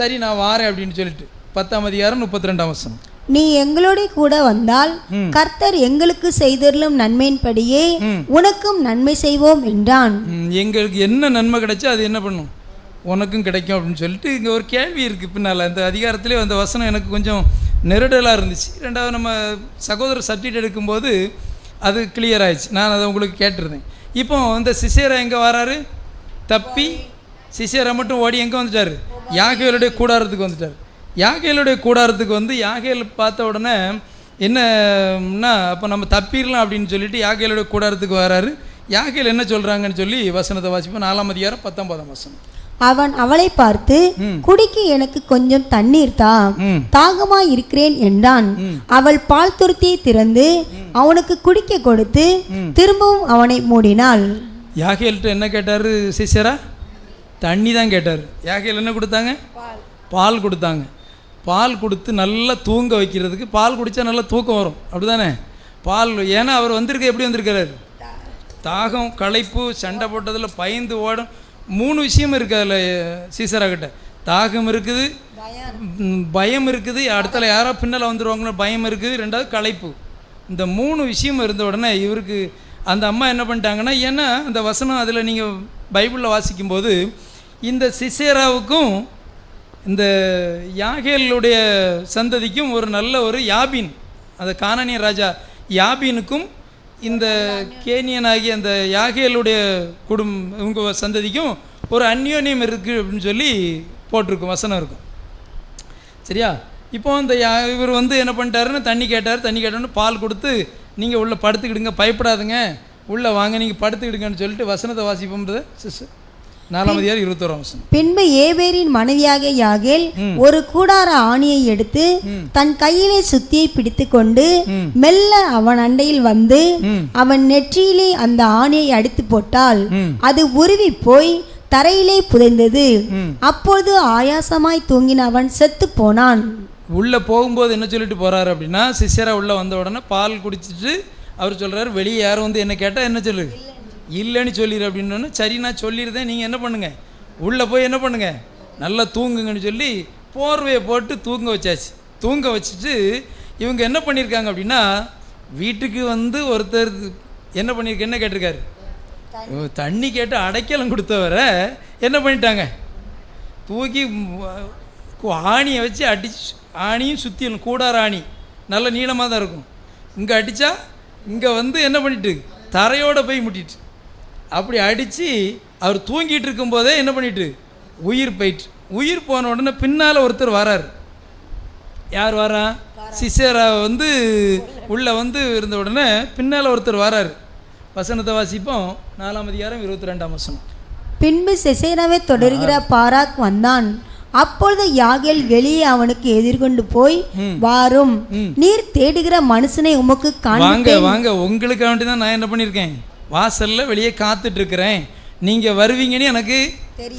சரி நான் வாரேன் அப்படின்னு சொல்லிட்டு 10ஆம் அதிகாரம் 32ஆம் வசனம். நீ எங்களோட கூட வந்தால் கர்த்தர் எங்களுக்கு செய்தருளும் நன்மையின்படியே உனக்கும் நன்மை செய்வோம் என்றான். எங்களுக்கு என்ன நன்மை கிடைச்சா அது என்ன பண்ணும், உனக்கும் கிடைக்கும் அப்படின்னு சொல்லிட்டு. இங்கே ஒரு கேள்வி இருக்குது பின்னால். அந்த அதிகாரத்திலே அந்த வசனம் எனக்கு கொஞ்சம் நெருடலாக இருந்துச்சு. ரெண்டாவது நம்ம சகோதரர் சப்ஜெக்ட் எடுக்கும்போது அது கிளியர் ஆயிடுச்சு. நான் அதை உங்களுக்கு கேட்டிருந்தேன். இப்போ இந்த சிசேரா எங்கே வராரு? தப்பி சிசேரா மட்டும் ஓடி எங்கே வந்துட்டார்? யாகேலுடைய கூடாரத்துக்கு வந்துட்டார். யாகேலுடைய கூடாரத்துக்கு வந்து யாகேல் பார்த்த உடனே என்னன்னா, அப்போ நம்ம தப்பிடலாம் அப்படின்னு சொல்லிட்டு யாகேலுடைய கூடாரத்துக்கு வராரு. யாகேல் என்ன சொல்கிறாங்கன்னு சொல்லி வசனத்தை வாசிப்போம். 4ஆம் அதிகாரம் 19ஆம் வசனம். அவன் அவளை பார்த்து, குடிக்க எனக்கு கொஞ்சம் தண்ணீர் தா, தாகமாய் இருக்கிறேன் என்றான். அவள் பால் துருத்தியை திறந்து அவனுக்கு குடிக்க கொடுத்து திரும்பவும் அவனை மூடினாள். யாகேல்கிட்ட என்ன கேட்டார் சிசேரா? தண்ணி தான் கேட்டார். யாகேல் என்ன கொடுத்தாங்க? பால் கொடுத்தாங்க. பால் கொடுத்து நல்லா தூங்க வைக்கிறதுக்கு. பால் குடித்தா நல்லா தூக்கம் வரும், அப்படி தானே? பால், ஏன்னா அவர் வந்திருக்க எப்படி வந்திருக்கிறார்? தாகம், களைப்பு, சண்டை போட்டதில் பயந்து ஓடும். 3 விஷயம் இருக்குது அதில் சீசரா கிட்ட. தாகம் இருக்குது, பயம் இருக்குது, அடுத்தால யாரோ பின்னால் வந்துடுவாங்கன்னு பயம் இருக்குது, ரெண்டாவது களைப்பு. இந்த 3 விஷயம் இருந்த உடனே இவருக்கு அந்த அம்மா என்ன பண்ணிட்டாங்கன்னா, ஏன்னா அந்த வசனம் அதில் நீங்கள் பைபிளில் வாசிக்கும்போது இந்த சிசேராவுக்கும் இந்த யாகேலுடைய சந்ததிக்கும் ஒரு நல்ல ஒரு யாபீன், அந்த கானானிய ராஜா யாபீனுக்கும் இந்த கேனியனாகிய அந்த யாகேலுடைய இவங்க சந்ததிக்கும் ஒரு அந்யோன்யம் இருக்குது அப்படின்னு சொல்லி போட்டிருக்கும், வசனம் இருக்கும். சரியா? இப்போ அந்த இவர் வந்து என்ன பண்ணிட்டாருன்னு தண்ணி கேட்டோன்னு பால் கொடுத்து, நீங்கள் உள்ளே படுத்துக்கிடுங்க, பயப்படாதுங்க, உள்ளே வாங்க, நீங்கள் படுத்துக்கிடுங்கன்னு சொல்லிட்டு வசனத்தை வாசிப்போம்ன்றது சிஸ்டர் 4ஆம் அதிகாரம் 21ஆம் வசனம். பின்பு ஏபேரின் மனைவியாக யாகேல் ஒரு கூடார ஆணியை எடுத்து தன் கையிலே சுத்தியை பிடித்து கொண்டு மெல்ல அவன் அண்டையில் வந்து அவன் நெற்றியிலே அந்த ஆணியை அடித்து போட்டால் அது உருவி போய் தரையிலே புதைந்தது. அப்பொழுது ஆயாசமாய் தூங்கின அவன் செத்து போனான். உள்ளே போகும்போது என்ன சொல்லிட்டு போகிறாரு அப்படின்னா, சிசேரா உள்ளே வந்த உடனே பால் குடிச்சிட்டு அவர் சொல்கிறார், வெளியே யாரும் வந்து என்ன கேட்டால் என்ன சொல்லு, இல்லைன்னு சொல்லிடு அப்படின்னு. சரி நான் சொல்லிடுறேன், நீங்கள் என்ன பண்ணுங்கள், உள்ளே போய் என்ன பண்ணுங்கள், நல்லா தூங்குங்கன்னு சொல்லி போர்வையை போட்டு தூங்க வச்சாச்சு. தூங்க வச்சுட்டு இவங்க என்ன பண்ணியிருக்காங்க அப்படின்னா, வீட்டுக்கு வந்து ஒருத்தர் என்ன பண்ணியிருக்க, என்ன கேட்டிருக்காரு, தண்ணி கேட்டு அடைக்கலம் கொடுத்தவரை என்ன பண்ணிட்டாங்க, தூக்கி ஆணியை வச்சு அடிச்சு, ஆணியும் சுற்றிலும் கூடார ஆணி நல்ல நீளமாக தான் இருக்கும், இங்கே அடித்தா இங்கே வந்து என்ன பண்ணிட்டு தரையோடு போய் முட்டிட்டு, அப்படி அடித்து அவர் தூங்கிட்டு இருக்கும்போதே என்ன பண்ணிட்டு உயிர் போயிட்டு. உயிர் போன உடனே பின்னால் ஒருத்தர் வரார். யார் வரா, சிசேரா வந்து உள்ளே வந்து இருந்த உடனே பின்னால் ஒருத்தர் வரார். வசனத்தை வாசிப்போம், 4ஆம் அதிகாரம் 22ஆம் வசனம். பின்பு சிசேராவை தொடர்கிற பாராக் வந்தான். அப்பொழுது யாகேல் வெளியே அவனுக்கு எதிர்கொண்டு போய், வாரும், நீர் தேடுகிற மனுஷனை உமக்கு வாங்க வாங்க, உங்களுக்கு வேண்டி தான் நான் என்ன பண்ணியிருக்கேன், வாசல்ல வெளியே காத்துட்டு இருக்கிறேன், நீங்க வருவீங்கன்னு எனக்கு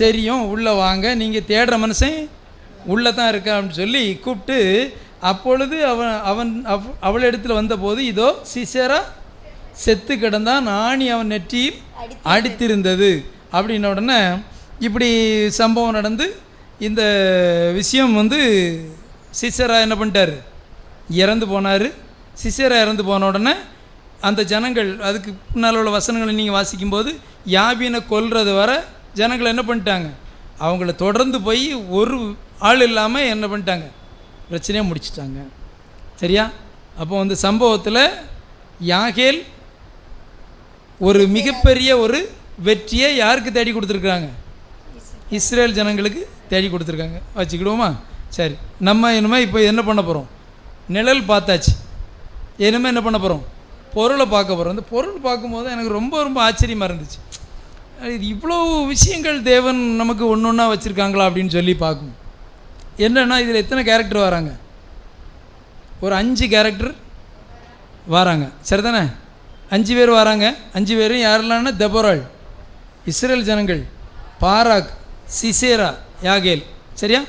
தெரியும், உள்ள வாங்க, நீங்க தேடுற மனுஷன் உள்ள தான் இருக்க அப்படின்னு சொல்லி கூப்பிட்டு, அப்பொழுது அவள் இடத்துல வந்தபோது இதோ சிசேரா செத்து கிடந்தான், ஆணி அவன் நெற்றியில் அடித்திருந்தது அப்படின்ன உடனே இப்படி சம்பவம் நடந்து இந்த விஷயம் வந்து சிசேரா என்ன பண்ணிட்டார், இறந்து போனார். சிசேரா இறந்து போன உடனே அந்த ஜனங்கள், அதுக்கு முன்னால் உள்ள வசனங்களை நீங்கள் வாசிக்கும்போது, யாபீனை கொல்றது வர ஜனங்கள் என்ன பண்ணிட்டாங்க, அவங்கள தொடர்ந்து போய் ஒரு ஆள் இல்லாமல் என்ன பண்ணிட்டாங்க, பிரச்சனையை முடிச்சிட்டாங்க. சரியா? அப்போ வந்து சம்பவத்தில் யாகேல் ஒரு மிகப்பெரிய ஒரு வெற்றியை யாருக்கு தேடி கொடுத்துருக்குறாங்க, இஸ்ரேல் ஜனங்களுக்கு தேடி கொடுத்துருக்காங்க. வச்சுக்கிடுவோமா? சரி, நம்ம இனிமேல் இப்போ என்ன பண்ண போகிறோம், நிழல் பார்த்தாச்சு, இனிமேல் என்ன பண்ண போகிறோம், பொருளை பார்க்க போகிறோம். அந்த பொருள் பார்க்கும்போது எனக்கு ரொம்ப ரொம்ப ஆச்சரியமாக இருந்துச்சு. இது இவ்வளோ விஷயங்கள் தேவன் நமக்கு ஒன்று ஒன்றா வச்சுருக்காங்களா அப்படின்னு சொல்லி பார்க்கும். என்னென்னா இதில் எத்தனை கேரக்டர் வராங்க, ஒரு 5 கேரக்டர் வராங்க. சரிதானே? 5 பேர் வராங்க. 5 பேரும் யாரெல்லாம்னா, தெபொராள், இஸ்ரேல் ஜனங்கள், பாராக், சிசேரா, யாகேல். சரியா?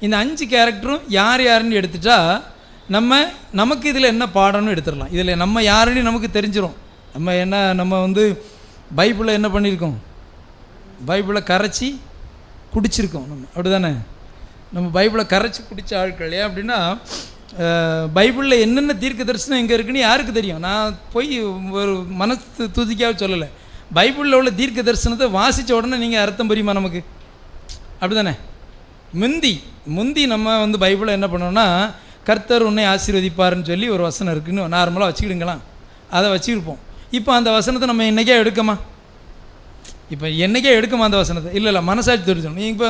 இந்த 5 கேரக்டரும் யார் யாருன்னு எடுத்துட்டா நமக்கு இதில் என்ன பாடம்னு எடுத்துடலாம். இதில் நம்ம யாருன்னு நமக்கு தெரிஞ்சிடும். நம்ம வந்து பைபிளை என்ன பண்ணியிருக்கோம், பைபிளை கரைச்சி குடிச்சிருக்கோம். அப்படி தானே? நம்ம பைபிளை கரைச்சி குடித்த ஆட்கள். ஏன் அப்படின்னா, பைபிளில் என்னென்ன தீர்க்க தரிசனம் எங்கே இருக்குன்னு யாருக்கு தெரியும்? நான் போய் ஒரு மனசு துதிக்காக சொல்லலை. பைபிளில் உள்ள தீர்க்க தரிசனத்தை வாசித்த உடனே நீங்கள் அர்த்தம் புரியுமா நமக்கு? அப்படி தானே? முந்தி நம்ம வந்து பைபிளை என்ன பண்ணோன்னா, கர்த்தர் உன்னை ஆசீர்வதிப்பார்னு சொல்லி ஒரு வசனம் இருக்குன்னு நார்மலாக வச்சுக்கிடுங்களாம், அதை வச்சுருப்போம். இப்போ அந்த வசனத்தை நம்ம என்றைக்கே எடுக்கமா, இப்போ என்றைக்கே எடுக்குமா அந்த வசனத்தை? இல்லை மனசாட்சி தெரிஞ்சிடும். இப்போ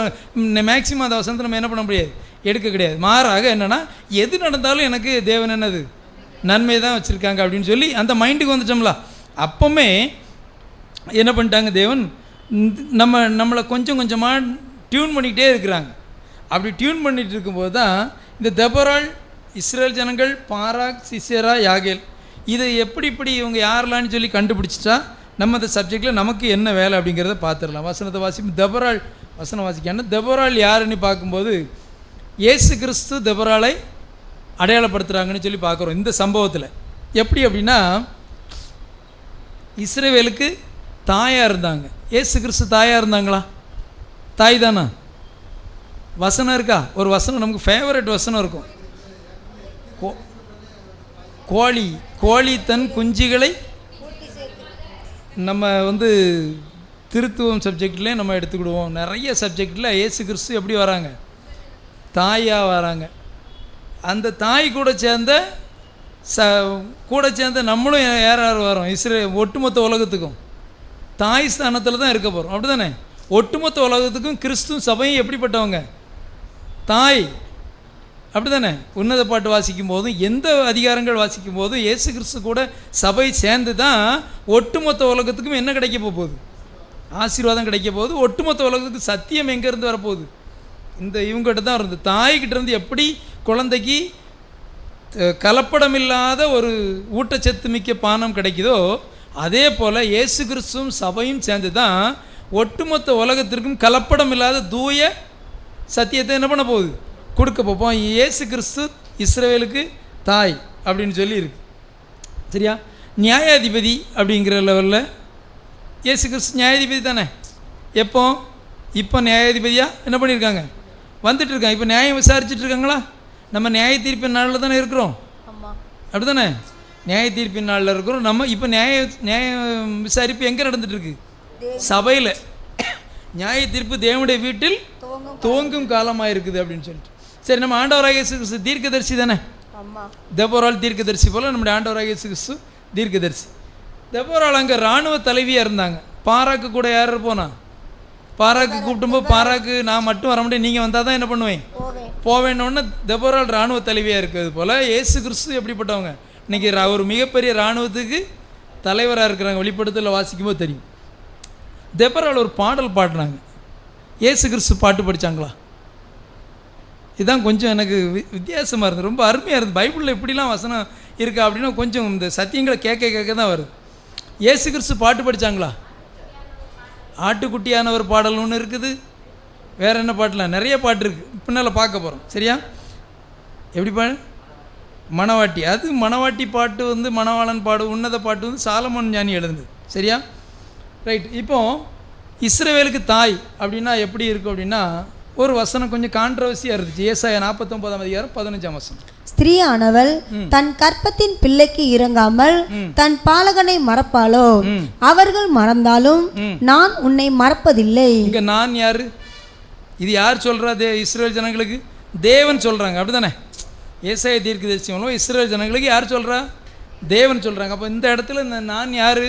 மேக்ஸிமம் அந்த வசனத்தை நம்ம என்ன பண்ண முடியாது, எடுக்க கிடையாது. மாறாக என்னென்னா, எது நடந்தாலும் எனக்கு தேவன் என்னது நன்மை தான் வச்சுருக்காங்க அப்படின்னு சொல்லி அந்த மைண்டுக்கு வந்துட்டோம்ல. அப்போவுமே என்ன பண்ணிட்டாங்க, தேவன் நம்மளை கொஞ்சம் கொஞ்சமாக டியூன் பண்ணிக்கிட்டே இருக்கிறாங்க. அப்படி டியூன் பண்ணிகிட்டு இருக்கும்போது தான் இந்த தெபொராள், இஸ்ரேல் ஜனங்கள், பாராக், சிசேரா, யாகேல், இதை இப்படி இவங்க யாரெல்லான்னு சொல்லி கண்டுபிடிச்சிட்டா நம்ம இந்த சப்ஜெக்டில் நமக்கு என்ன வேலை அப்படிங்கிறத பார்த்துடலாம். வசனத்தை வாசிக்கும். தெபொராள் வசனம் வாசிக்கான தெபொராள் யாருன்னு பார்க்கும்போது, இயேசு கிறிஸ்து தெபொராளை அடையாளப்படுத்துகிறாங்கன்னு சொல்லி பார்க்குறோம் இந்த சம்பவத்தில். எப்படி அப்படின்னா, இஸ்ரவேலுக்கு தாயாக இருந்தாங்க. இயேசு கிறிஸ்து தாயாக இருந்தாங்களா? தாய் தானா? வசனம் இருக்கா? ஒரு வசனம் நமக்கு ஃபேவரட் வசனம் இருக்கும். கோழி தன் குஞ்சுகளை, நம்ம வந்து திருத்துவம் சப்ஜெக்ட்லேயே நம்ம எடுத்துக்கிடுவோம். நிறைய சப்ஜெக்டில் இயேசு கிறிஸ்து எப்படி வராங்க, தாயாக வராங்க. அந்த தாய் கூட சேர்ந்த நம்மளும் யார் வரோம், ஒட்டுமொத்த உலகத்துக்கும் தாய் ஸ்தானத்தில் தான் இருக்க போகிறோம். அப்படி தானே? ஒட்டுமொத்த உலகத்துக்கும் கிறிஸ்துவும் சபையும் எப்படிப்பட்டவங்க, தாய். அப்படி தானே? உன்னத பாட்டு வாசிக்கும் போதும் எந்த அதிகாரங்கள் வாசிக்கும் போதும் இயேசு கிறிஸ்து கூட சபை சேர்ந்து தான் ஒட்டுமொத்த உலகத்துக்கும் என்ன கிடைக்க போகுது, ஆசீர்வாதம் கிடைக்க போகுது. ஒட்டுமொத்த உலகத்துக்கு சத்தியம் எங்கேருந்து வரப்போகுது, இந்த இவங்ககிட்ட தான் இருந்து. தாய்கிட்ட இருந்து எப்படி குழந்தைக்கு கலப்படமில்லாத ஒரு ஊட்டச்சத்து மிக்க பானம் கிடைக்குதோ, அதே போல் இயேசு கிறிஸ்துவும் சபையும் சேர்ந்து தான் ஒட்டுமொத்த உலகத்திற்கும் கலப்படம் இல்லாத தூய சத்தியத்தை என்ன பண்ண போகுது, கொடுக்க போப்போம். இயேசு கிறிஸ்து இஸ்ரவேலுக்கு தாய் அப்படின்னு சொல்லி இருக்கு. சரியா? நியாயாதிபதி அப்படிங்கிற லெவலில் இயேசு கிறிஸ்து நியாயாதிபதி தானே. இப்போ நியாயாதிபதியாக என்ன பண்ணியிருக்காங்க, வந்துட்டு இருக்காங்க. இப்போ நியாயம் விசாரிச்சுட்டு இருக்காங்களா? நம்ம நியாய தீர்ப்பின் நாளில் தானே இருக்கிறோம், அப்படி தானே? நியாய தீர்ப்பின் நாளில் இருக்கிறோம். நம்ம இப்போ நியாய விசாரிப்பு எங்கே நடந்துகிட்ருக்கு? சபையில். நியாய தீர்ப்பு தேவனுடைய வீட்டில் துவங்கும் காலமாக இருக்குது அப்படின்னு சொல்லிட்டு. சரி, நம்ம ஆண்டவராகிய இயேசு கிறிஸ்து தீர்க்கதரிசி தானே. தெபோராள் தீர்க்கதரிசி போல் நம்முடைய ஆண்டவராகிய இயேசு கிறிஸ்து தீர்க்கதரிசி. தெபோராள் அங்கே இராணுவ தலைவியாக இருந்தாங்க. பாராக்கு கூட யார் போனா? பாராக்கு கூப்பிட்டும்போது பாராக்கு நான் மட்டும் வர முடியும், நீங்கள் வந்தால் தான் என்ன பண்ணுவேன், போவேன்னொன்னே தெபோராள் இராணுவ தலைவியாக இருக்கிறது போல் இயேசு கிறிஸ்து எப்படிப்பட்டவங்க? இன்றைக்கி ஒரு மிகப்பெரிய இராணுவத்துக்கு தலைவராக இருக்கிறாங்க. வெளிப்படுத்தலில் வாசிக்கும்போது தெரியும். தெபோராள் ஒரு பாடல் பாடினாங்க. இயேசு கிறிஸ்து பாட்டு படித்தாங்களா? இதுதான் கொஞ்சம் எனக்கு வித்தியாசமாக இருந்தது, ரொம்ப அருமையாக இருந்தது. பைபிளில் இப்படிலாம் வசனம் இருக்கா அப்படின்னா கொஞ்சம் இந்த சத்தியங்களை கேட்க தான் வருது. இயேசு கிறிஸ்து பாட்டு படித்தாங்களா? ஆட்டுக்குட்டியான ஒரு பாடல் ஒன்று இருக்குது. வேறு என்ன பாட்டுலாம் நிறைய பாட்டு இருக்குது, பின்னால் பார்க்க போகிறோம். சரியா? எப்படி பாடு? மணவாட்டி. அது மணவாட்டி பாட்டு வந்து மணவாளன் பாடு, உன்னத பாட்டு வந்து சாலமோன் ஞானி எழுதுது. சரியா? ரைட். இப்போது இஸ்ரவேலுக்கு தாய் அப்படின்னா எப்படி இருக்கும் அப்படின்னா ஒரு வசனம் கொஞ்சம் கான்ட்ரவர்சியாக இருந்துச்சு. ஏசாயா 49:15 ஸ்திரீயானவள் தன் கற்பத்தின் பிள்ளைக்கு இறங்காமல் தன் பாலகனை மறப்பாளோ? அவர்கள் மறந்தாலும் நான் உன்னை மறப்பதில்லை. இங்க நான் யாரு? இது யார் சொல்றா? இஸ்ரேல் ஜனங்களுக்கு தேவன் சொல்றாங்க, அப்படிதானே? ஏசாயா தீர்க்கதரிசி மூலம் இஸ்ரேல் ஜனங்களுக்கு யார் சொல்றா? தேவன் சொல்றாங்க. அப்போ இந்த இடத்துல நான் யாரு?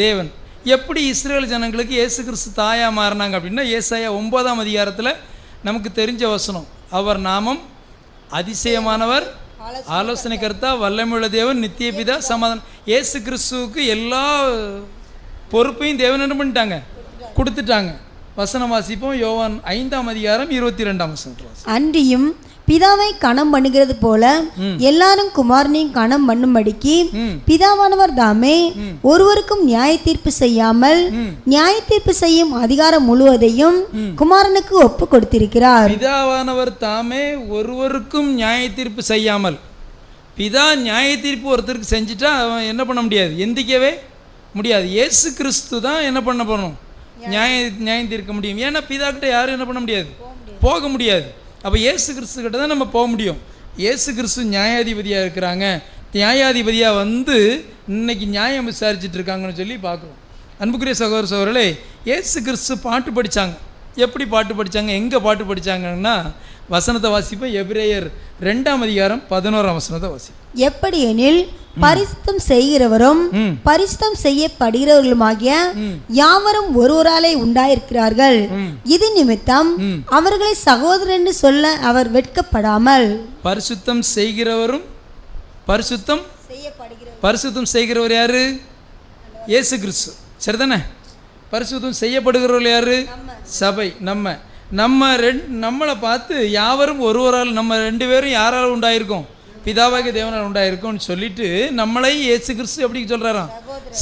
தேவன். எப்படி இஸ்ரேல் ஜனங்களுக்கு இயேசு கிறிஸ்து தாயாக மாறினாங்க அப்படின்னா ஏசாயா 9 நமக்கு தெரிஞ்ச வசனம். அவர் நாமம் அதிசயமானவர், ஆலோசனை கர்த்தா, வல்லமையுள்ள தேவன், நித்திய பிதா, சமாதானம். இயேசு கிறிஸ்துவுக்கு எல்லா பொறுப்பையும் தேவன் என்ன பண்ணிட்டாங்க, கொடுத்துட்டாங்க. வசனம் வாசிப்போம். யோவான் 5:22. அன்றியும் பிதாவை கணம் பண்ணுகிறது போல எல்லாரும் குமாரனையும் கணம் பண்ணும்படிக்கு பிதாவானவர் தாமே ஒருவருக்கும் நியாய தீர்ப்பு செய்யாமல் நியாய தீர்ப்பு செய்யும் அதிகாரம் முழுவதையும் குமாரனுக்கு ஒப்பு கொடுத்திருக்கிறார். பிதாவானவர் தாமே ஒருவருக்கும் நியாய தீர்ப்பு செய்யாமல். பிதா நியாய தீர்ப்பு ஒருத்தருக்கு செஞ்சுட்டா அவன் என்ன பண்ண முடியாது, எந்திக்கவே முடியாது. இயேசு கிறிஸ்து தான் என்ன பண்ண போகணும், நியாயம் தீர்க்க முடியும். ஏன்னா பிதா கிட்ட யாரும் என்ன பண்ண முடியாது, போக முடியாது. அப்போ இயேசு கிறிஸ்து கிட்ட தான் நம்ம போக முடியும். இயேசு கிறிஸ்து நியாயாதிபதியாக இருக்கிறாங்க. நியாயாதிபதியாக வந்து இன்னைக்கு நியாயம் விசாரிச்சுட்டு இருக்காங்கன்னு சொல்லி பார்க்குறோம். அன்புக்குரிய சகோதர சகோதரர்களே, இயேசு கிறிஸ்து பாட்டு படித்தாங்க. எப்படி பாட்டு படித்தாங்க, எங்கே பாட்டு படித்தாங்கன்னா வசனத்தை வாசிப்போம். எபிரேயர் 2:11 வாசிப்போம். எப்படி எனில் பரிசுத்தம் செய்கிறவரும் பரிசுத்தம் செய்யப்படுகிறவர்களுமாகிய யாவரும் ஒருவராலே உண்டாயிருக்கிறார்கள். இது நிமித்தம் அவர்களை சகோதரர் என்று சொல்ல அவர் வெட்கப்படாமல். பரிசுத்தம் செய்கிறவரும் பரிசுத்தம் செய்கிறவர் யாரு? இயேசு கிறிஸ்து. சரிதானே? பரிசுத்தம் செய்யப்படுகிறவர்கள் யாரு? சபை. நம்மளை பார்த்து யாவரும் ஒருவரால், நம்ம 2 பேரும் யாரால் உண்டாயிருக்கோம், பிதாவாகிய தேவனால் உண்டாயிருக்கும்னு சொல்லிட்டு நம்மளை இயேசு கிறிஸ்து எப்படி சொல்றாராம்,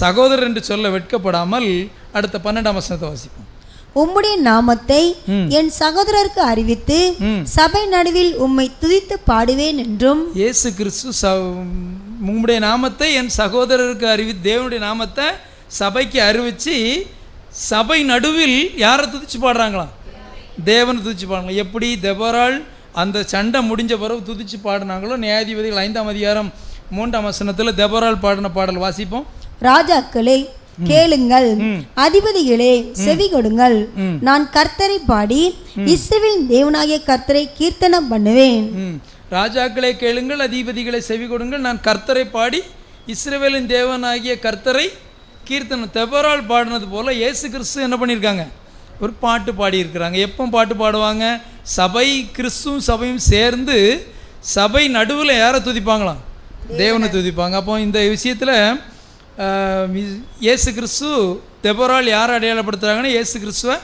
சகோதரர் என்று சொல்ல வெட்கப்படாமல். அடுத்த 12 வாசிப்போம். உம்முடைய நாமத்தை என் சகோதரருக்கு அறிவித்து சபை நடுவில் உம்மை துதித்து பாடுவேன் என்றும். இயேசு கிறிஸ்து உம்முடைய நாமத்தை என் சகோதரருக்கு அறிவித்து, தேவனுடைய நாமத்தை சபைக்கு அறிவிச்சு சபை நடுவில் யாரை துதிச்சு பாடுறாங்களாம், தேவனை துதிச்சு பாடுறாங்க. எப்படி தெபோராள் அந்த சண்டை முடிஞ்ச பிறகு துதிச்சு பாடினாங்களோ, நியாயாதிபதிகள் 5:3 தெபோராள் பாடின பாடல் வாசிப்போம். ராஜாக்களே கேளுங்கள், அதிபதிகளே செவி கொடுங்கள், நான் கர்த்தரை பாடி இஸ்ரவேல் தேவனாகிய கர்த்தரை கீர்த்தனம் பண்ணுவேன். ராஜாக்களே கேளுங்கள், அதிபதிகளை செவி கொடுங்கள், நான் கர்த்தரை பாடி இஸ்ரவேலின் தேவனாகிய கர்த்தரை கீர்த்தனம். தெபோராள் பாடினது போல இயேசு கிறிஸ்து என்ன பண்ணியிருக்காங்க, ஒரு பாட்டு பாடியிருக்கிறாங்க. எப்போ பாட்டு பாடுவாங்க, சபை கிறிஸ்துவும் சபையும் சேர்ந்து சபை நடுவில் யாரை துதிப்பாங்களாம், தேவனை துதிப்பாங்க. அப்போ இந்த விஷயத்தில் இயேசு கிறிஸ்து தெபோராள் யாரை அடையாளப்படுத்துகிறாங்கன்னா இயேசு கிறிஸ்துவை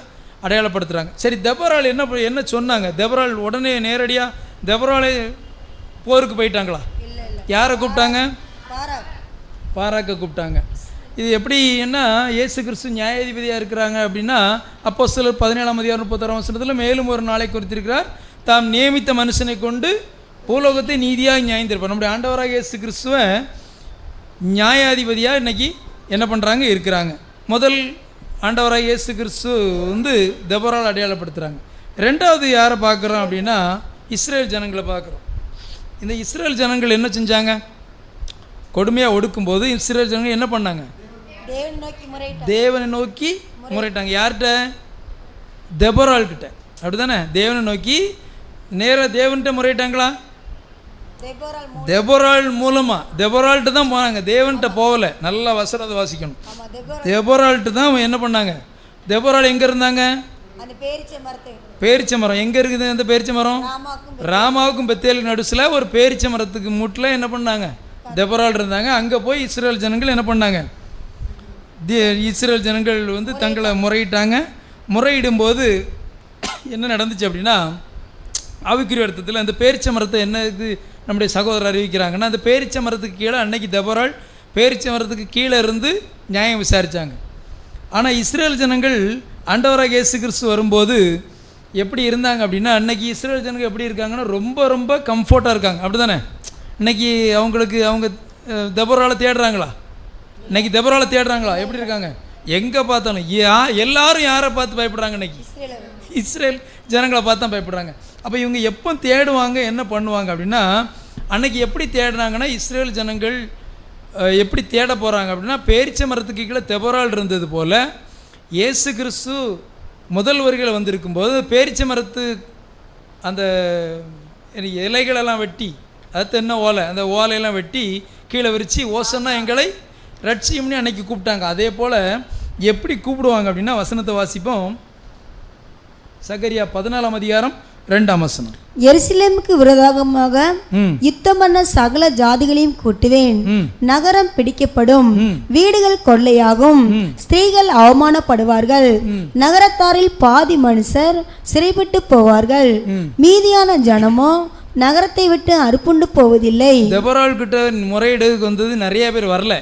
அடையாளப்படுத்துகிறாங்க. சரி, தெபோராள் என்ன சொன்னாங்க? தெபோராள் உடனே நேரடியாக தெபோராளே போருக்கு போயிட்டாங்களா? யாரை கூப்பிட்டாங்க? பாராக்க கூப்பிட்டாங்க. இது எப்படி என்ன இயேசு கிறிஸ்து நியாயாதிபதியாக இருக்கிறாங்க அப்படின்னா அப்போஸ்தலர் 17:36 மேலும் ஒரு நாளை குறித்திருக்கிறார், தாம் நியமித்த மனுஷனை கொண்டு பூலோகத்தை நீதியாக நியாயந்திருப்பார். நம்முடைய ஆண்டவராக இயேசு கிறிஸ்துவை நியாயாதிபதியாக இன்றைக்கி என்ன பண்ணுறாங்க இருக்கிறாங்க. முதல் ஆண்டவராக இயேசு கிறிஸ்து வந்து தெபொரால் அடையாளப்படுத்துகிறாங்க. ரெண்டாவது யாரை பார்க்குறோம் அப்படின்னா இஸ்ரேல் ஜனங்களை பார்க்குறோம். இந்த இஸ்ரேல் ஜனங்கள் என்ன செஞ்சாங்க? கொடுமையாக ஒடுக்கும்போது இஸ்ரேல் ஜனங்கள் என்ன பண்ணாங்க? தேவனை நோக்கி முறையிட்டாங்க. யார்கிட்ட? தெபொரால்கிட்ட. அப்படி தானே? தேவனை நோக்கி நேராக தேவன்கிட்ட முறையிட்டாங்களா? தெபொரால் மூலமாக. தெபொரால்கிட்ட தான் போனாங்க, தேவன்கிட்ட போகலை. நல்லா வசனத்தை வாசிக்கணும். தெபொரால்கிட்ட தான் என்ன பண்ணாங்க? தெபொரால் எங்கே இருந்தாங்க? பேரிச்ச மரம் எங்கே இருக்குது? அந்த பேரிச்ச மரம் ராமாவுக்கும் பெத்தேலுக்கும் நடுசில் ஒரு பேரிச்ச மரத்துக்கு மூட்டில் என்ன பண்ணாங்க? தெபொரால் இருந்தாங்க. அங்கே போய் இஸ்ரேல் ஜனங்கள் என்ன பண்ணாங்க? இஸ்ரேல் ஜனங்கள் வந்து தங்களை முறையிட்டாங்க. முறையிடும்போது என்ன நடந்துச்சு அப்படின்னா, ஆவிக்குரிய அர்த்தத்தில் அந்த பேரிச்ச மரத்தை என்ன இது நம்முடைய சகோதரர் அறிவிக்கிறாங்கன்னா, அந்த பேரிச்ச மரத்துக்கு கீழே அன்னைக்கு தெபொரால் பேரிச்ச மரத்துக்கு கீழே இருந்து நியாயம் விசாரித்தாங்க. ஆனால் இஸ்ரேல் ஜனங்கள் ஆண்டவராக இயேசு கிறிஸ்து வரும்போது எப்படி இருந்தாங்க அப்படின்னா, அன்னைக்கு இஸ்ரேல் ஜனங்கள் எப்படி இருக்காங்கன்னா ரொம்ப ரொம்ப கம்ஃபர்ட்டாக இருக்காங்க. அப்படி தானே? இன்றைக்கி அவங்களுக்கு அவங்க தெபொராலை தேடுறாங்களா? இன்றைக்கி தெபொராலை தேடுறாங்களா? எப்படி இருக்காங்க? எங்கே பார்த்தாலும் எல்லாரும் யாரை பார்த்து பயப்படுறாங்க? இன்றைக்கி இஸ்ரேல் ஜனங்களை பார்த்து தான் பயப்படுறாங்க. அப்போ இவங்க எப்போ தேடுவாங்க, என்ன பண்ணுவாங்க அப்படின்னா, அன்றைக்கி எப்படி தேடுறாங்கன்னா, இஸ்ரேல் ஜனங்கள் எப்படி தேட போகிறாங்க அப்படின்னா, பேரிச்ச மரத்துக்கு கீழே தெபொரால் இருந்தது போல் இயேசு கிறிஸ்து முதல் வருகையில் வந்திருக்கும்போது பேரிச்ச மரத்து அந்த இலைகளெல்லாம் வெட்டி, அது என்ன ஓலை, அந்த ஓலையெல்லாம் வெட்டி கீழே விரித்து ஓசன்னா எங்களை ரட்சியம்னு அன்னைக்கு கூப்பிட்டாங்க. அதே போல் எப்படி கூப்பிடுவாங்க அப்படின்னா, வசனத்தை வாசிப்போம். சகரியா 14ஆம் அதிகாரம் 2ஆம் வசனம். எருசலேமுக்கு விரோதமாக யுத்தம் பண்ண சகல ஜாதிகளையும் கூட்டுவேன். நகரம் பிடிக்கப்படும், வீடுகள் கொள்ளையாகும், ஸ்திரீகள் அவமானப்படுவார்கள், நகரத்தாரில் பாதி மனுஷர் சிறைப்பட்டு போவார்கள், மீதியான ஜனமோ நகரத்தை விட்டு அறுப்புண்டு போவதில்லை. தெபொரால் கிட்ட முறையீடுக்கு வந்தது நிறைய பேர் வரல,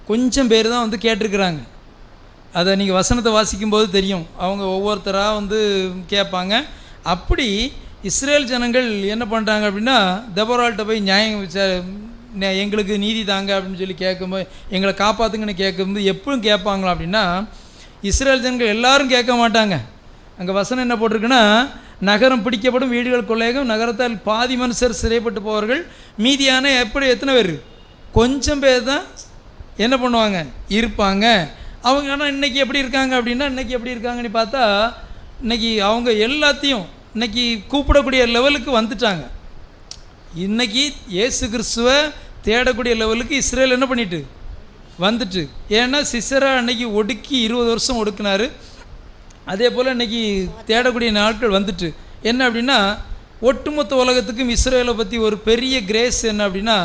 கொஞ்சம் பேர் தான் வந்து கேட்டிருக்கிறாங்க. அதை நீங்கள் வசனத்தை வாசிக்கும்போது தெரியும். அவங்க ஒவ்வொருத்தராக வந்து கேட்பாங்க. அப்படி இஸ்ரேல் ஜனங்கள் என்ன பண்ணுறாங்க அப்படின்னா, தெபொரால்கிட்ட போய் நியாயம் எங்களுக்கு நீதி தாங்க அப்படின்னு சொல்லி கேட்கும்போது, எங்களை காப்பாற்றுங்கன்னு கேட்கும்போது எப்பவும் கேட்பாங்களா அப்படின்னா, இஸ்ரேல் ஜனங்கள் எல்லாரும் கேட்க மாட்டாங்க. அங்கே வசனம் என்ன போட்டிருக்குன்னா, நகரம் பிடிக்கப்படும், வீடுகள் கொள்ளையாகும், நகரத்தால் பாதி மனுஷர் சிறைப்பட்டு போவார்கள், மீதியான எத்தனை பேர்? கொஞ்சம் பேர் தான் என்ன பண்ணுவாங்க? இருப்பாங்க. அவங்க ஆனால் இன்றைக்கி எப்படி இருக்காங்க அப்படின்னா, இன்றைக்கி எப்படி இருக்காங்கன்னு பார்த்தா, இன்றைக்கி அவங்க எல்லாத்தையும் இன்றைக்கி கூப்பிடக்கூடிய லெவலுக்கு வந்துட்டாங்க. இன்றைக்கி இயேசு கிறிஸ்துவை தேடக்கூடிய லெவலுக்கு இஸ்ரேல் என்ன பண்ணிட்டு வந்துட்டு. ஏன்னா சிசரா அன்றைக்கி ஒடுக்கி 20 வருஷம் ஒடுக்கினார். அதே போல் இன்றைக்கி தேடக்கூடிய நாட்கள் வந்துட்டு. என்ன அப்படின்னா, ஒட்டுமொத்த உலகத்துக்கும் இஸ்ரேலை பற்றி ஒரு பெரிய கிரேஸ் என்ன அப்படின்னா,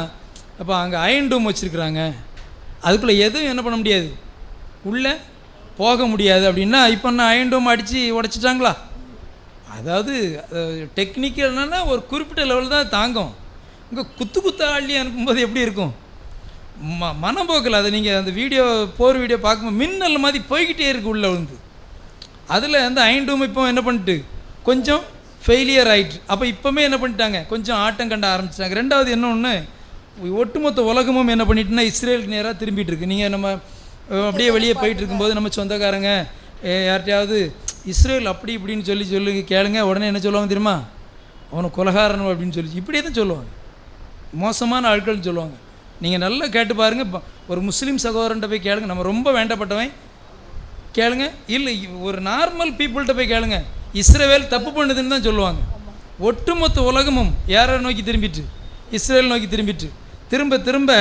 அப்போ அங்கே அயன் டூம் வச்சுருக்குறாங்க, அதுக்குள்ளே எதுவும் என்ன பண்ண முடியாது, உள்ளே போக முடியாது அப்படின்னா, இப்போ நான் அயன் டூம் அடித்து உடைச்சிட்டாங்களா? அதாவது டெக்னிக்கல் என்னென்னா ஒரு குறிப்பிட்ட லெவல் தான் தாங்கும். இங்கே குத்து அள்ளி அனுப்பும்போது எப்படி இருக்கும்? மனம்போக்கில் அதை நீங்கள் அந்த போர் வீடியோ பார்க்கும்போது மின்னல் மாதிரி போய்கிட்டே இருக்குது உள்ளே வந்து. அதில் அந்த அயன் டூம் இப்போ என்ன பண்ணிட்டு கொஞ்சம் ஃபெயிலியர் ஆகிட்டு. அப்போ இப்போவுமே என்ன பண்ணிட்டாங்க, கொஞ்சம் ஆட்டம் கண்ட ஆரம்பிச்சிட்டாங்க. ரெண்டாவது என்ன ஒன்று, ஒட்டுமொத்த உலகமும் என்ன பண்ணிட்டுனா இஸ்ரேலுக்கு நேராக திரும்பிட்டு இருக்கு. நீங்கள் நம்ம அப்படியே வெளியே போயிட்டு இருக்கும்போது நம்ம சொந்தக்காரங்க யார்கிட்டையாவது இஸ்ரேல் அப்படி இப்படின்னு சொல்லி கேளுங்க, உடனே என்ன சொல்லுவாங்க தெரியுமா? அவனை கொலகாரன் அப்படின்னு சொல்லி இப்படியே தான் சொல்லுவாங்க. மோசமான ஆட்கள்னு சொல்லுவாங்க. நீங்கள் நல்லா கேட்டு பாருங்கள். ஒரு முஸ்லீம் சகோதரன்ட்ட போய் கேளுங்க, நம்ம ரொம்ப வேண்டப்பட்டவன் கேளுங்க, இல்லை ஒரு நார்மல் பீப்புள்கிட்ட போய் கேளுங்க, இஸ்ரேல் தப்பு பண்ணுதுன்னு தான் சொல்லுவாங்க. ஒட்டுமொத்த உலகமும் யாரை நோக்கி திரும்பிட்டு? இஸ்ரேல் நோக்கி திரும்பிட்டு திரும்ப திரும்ப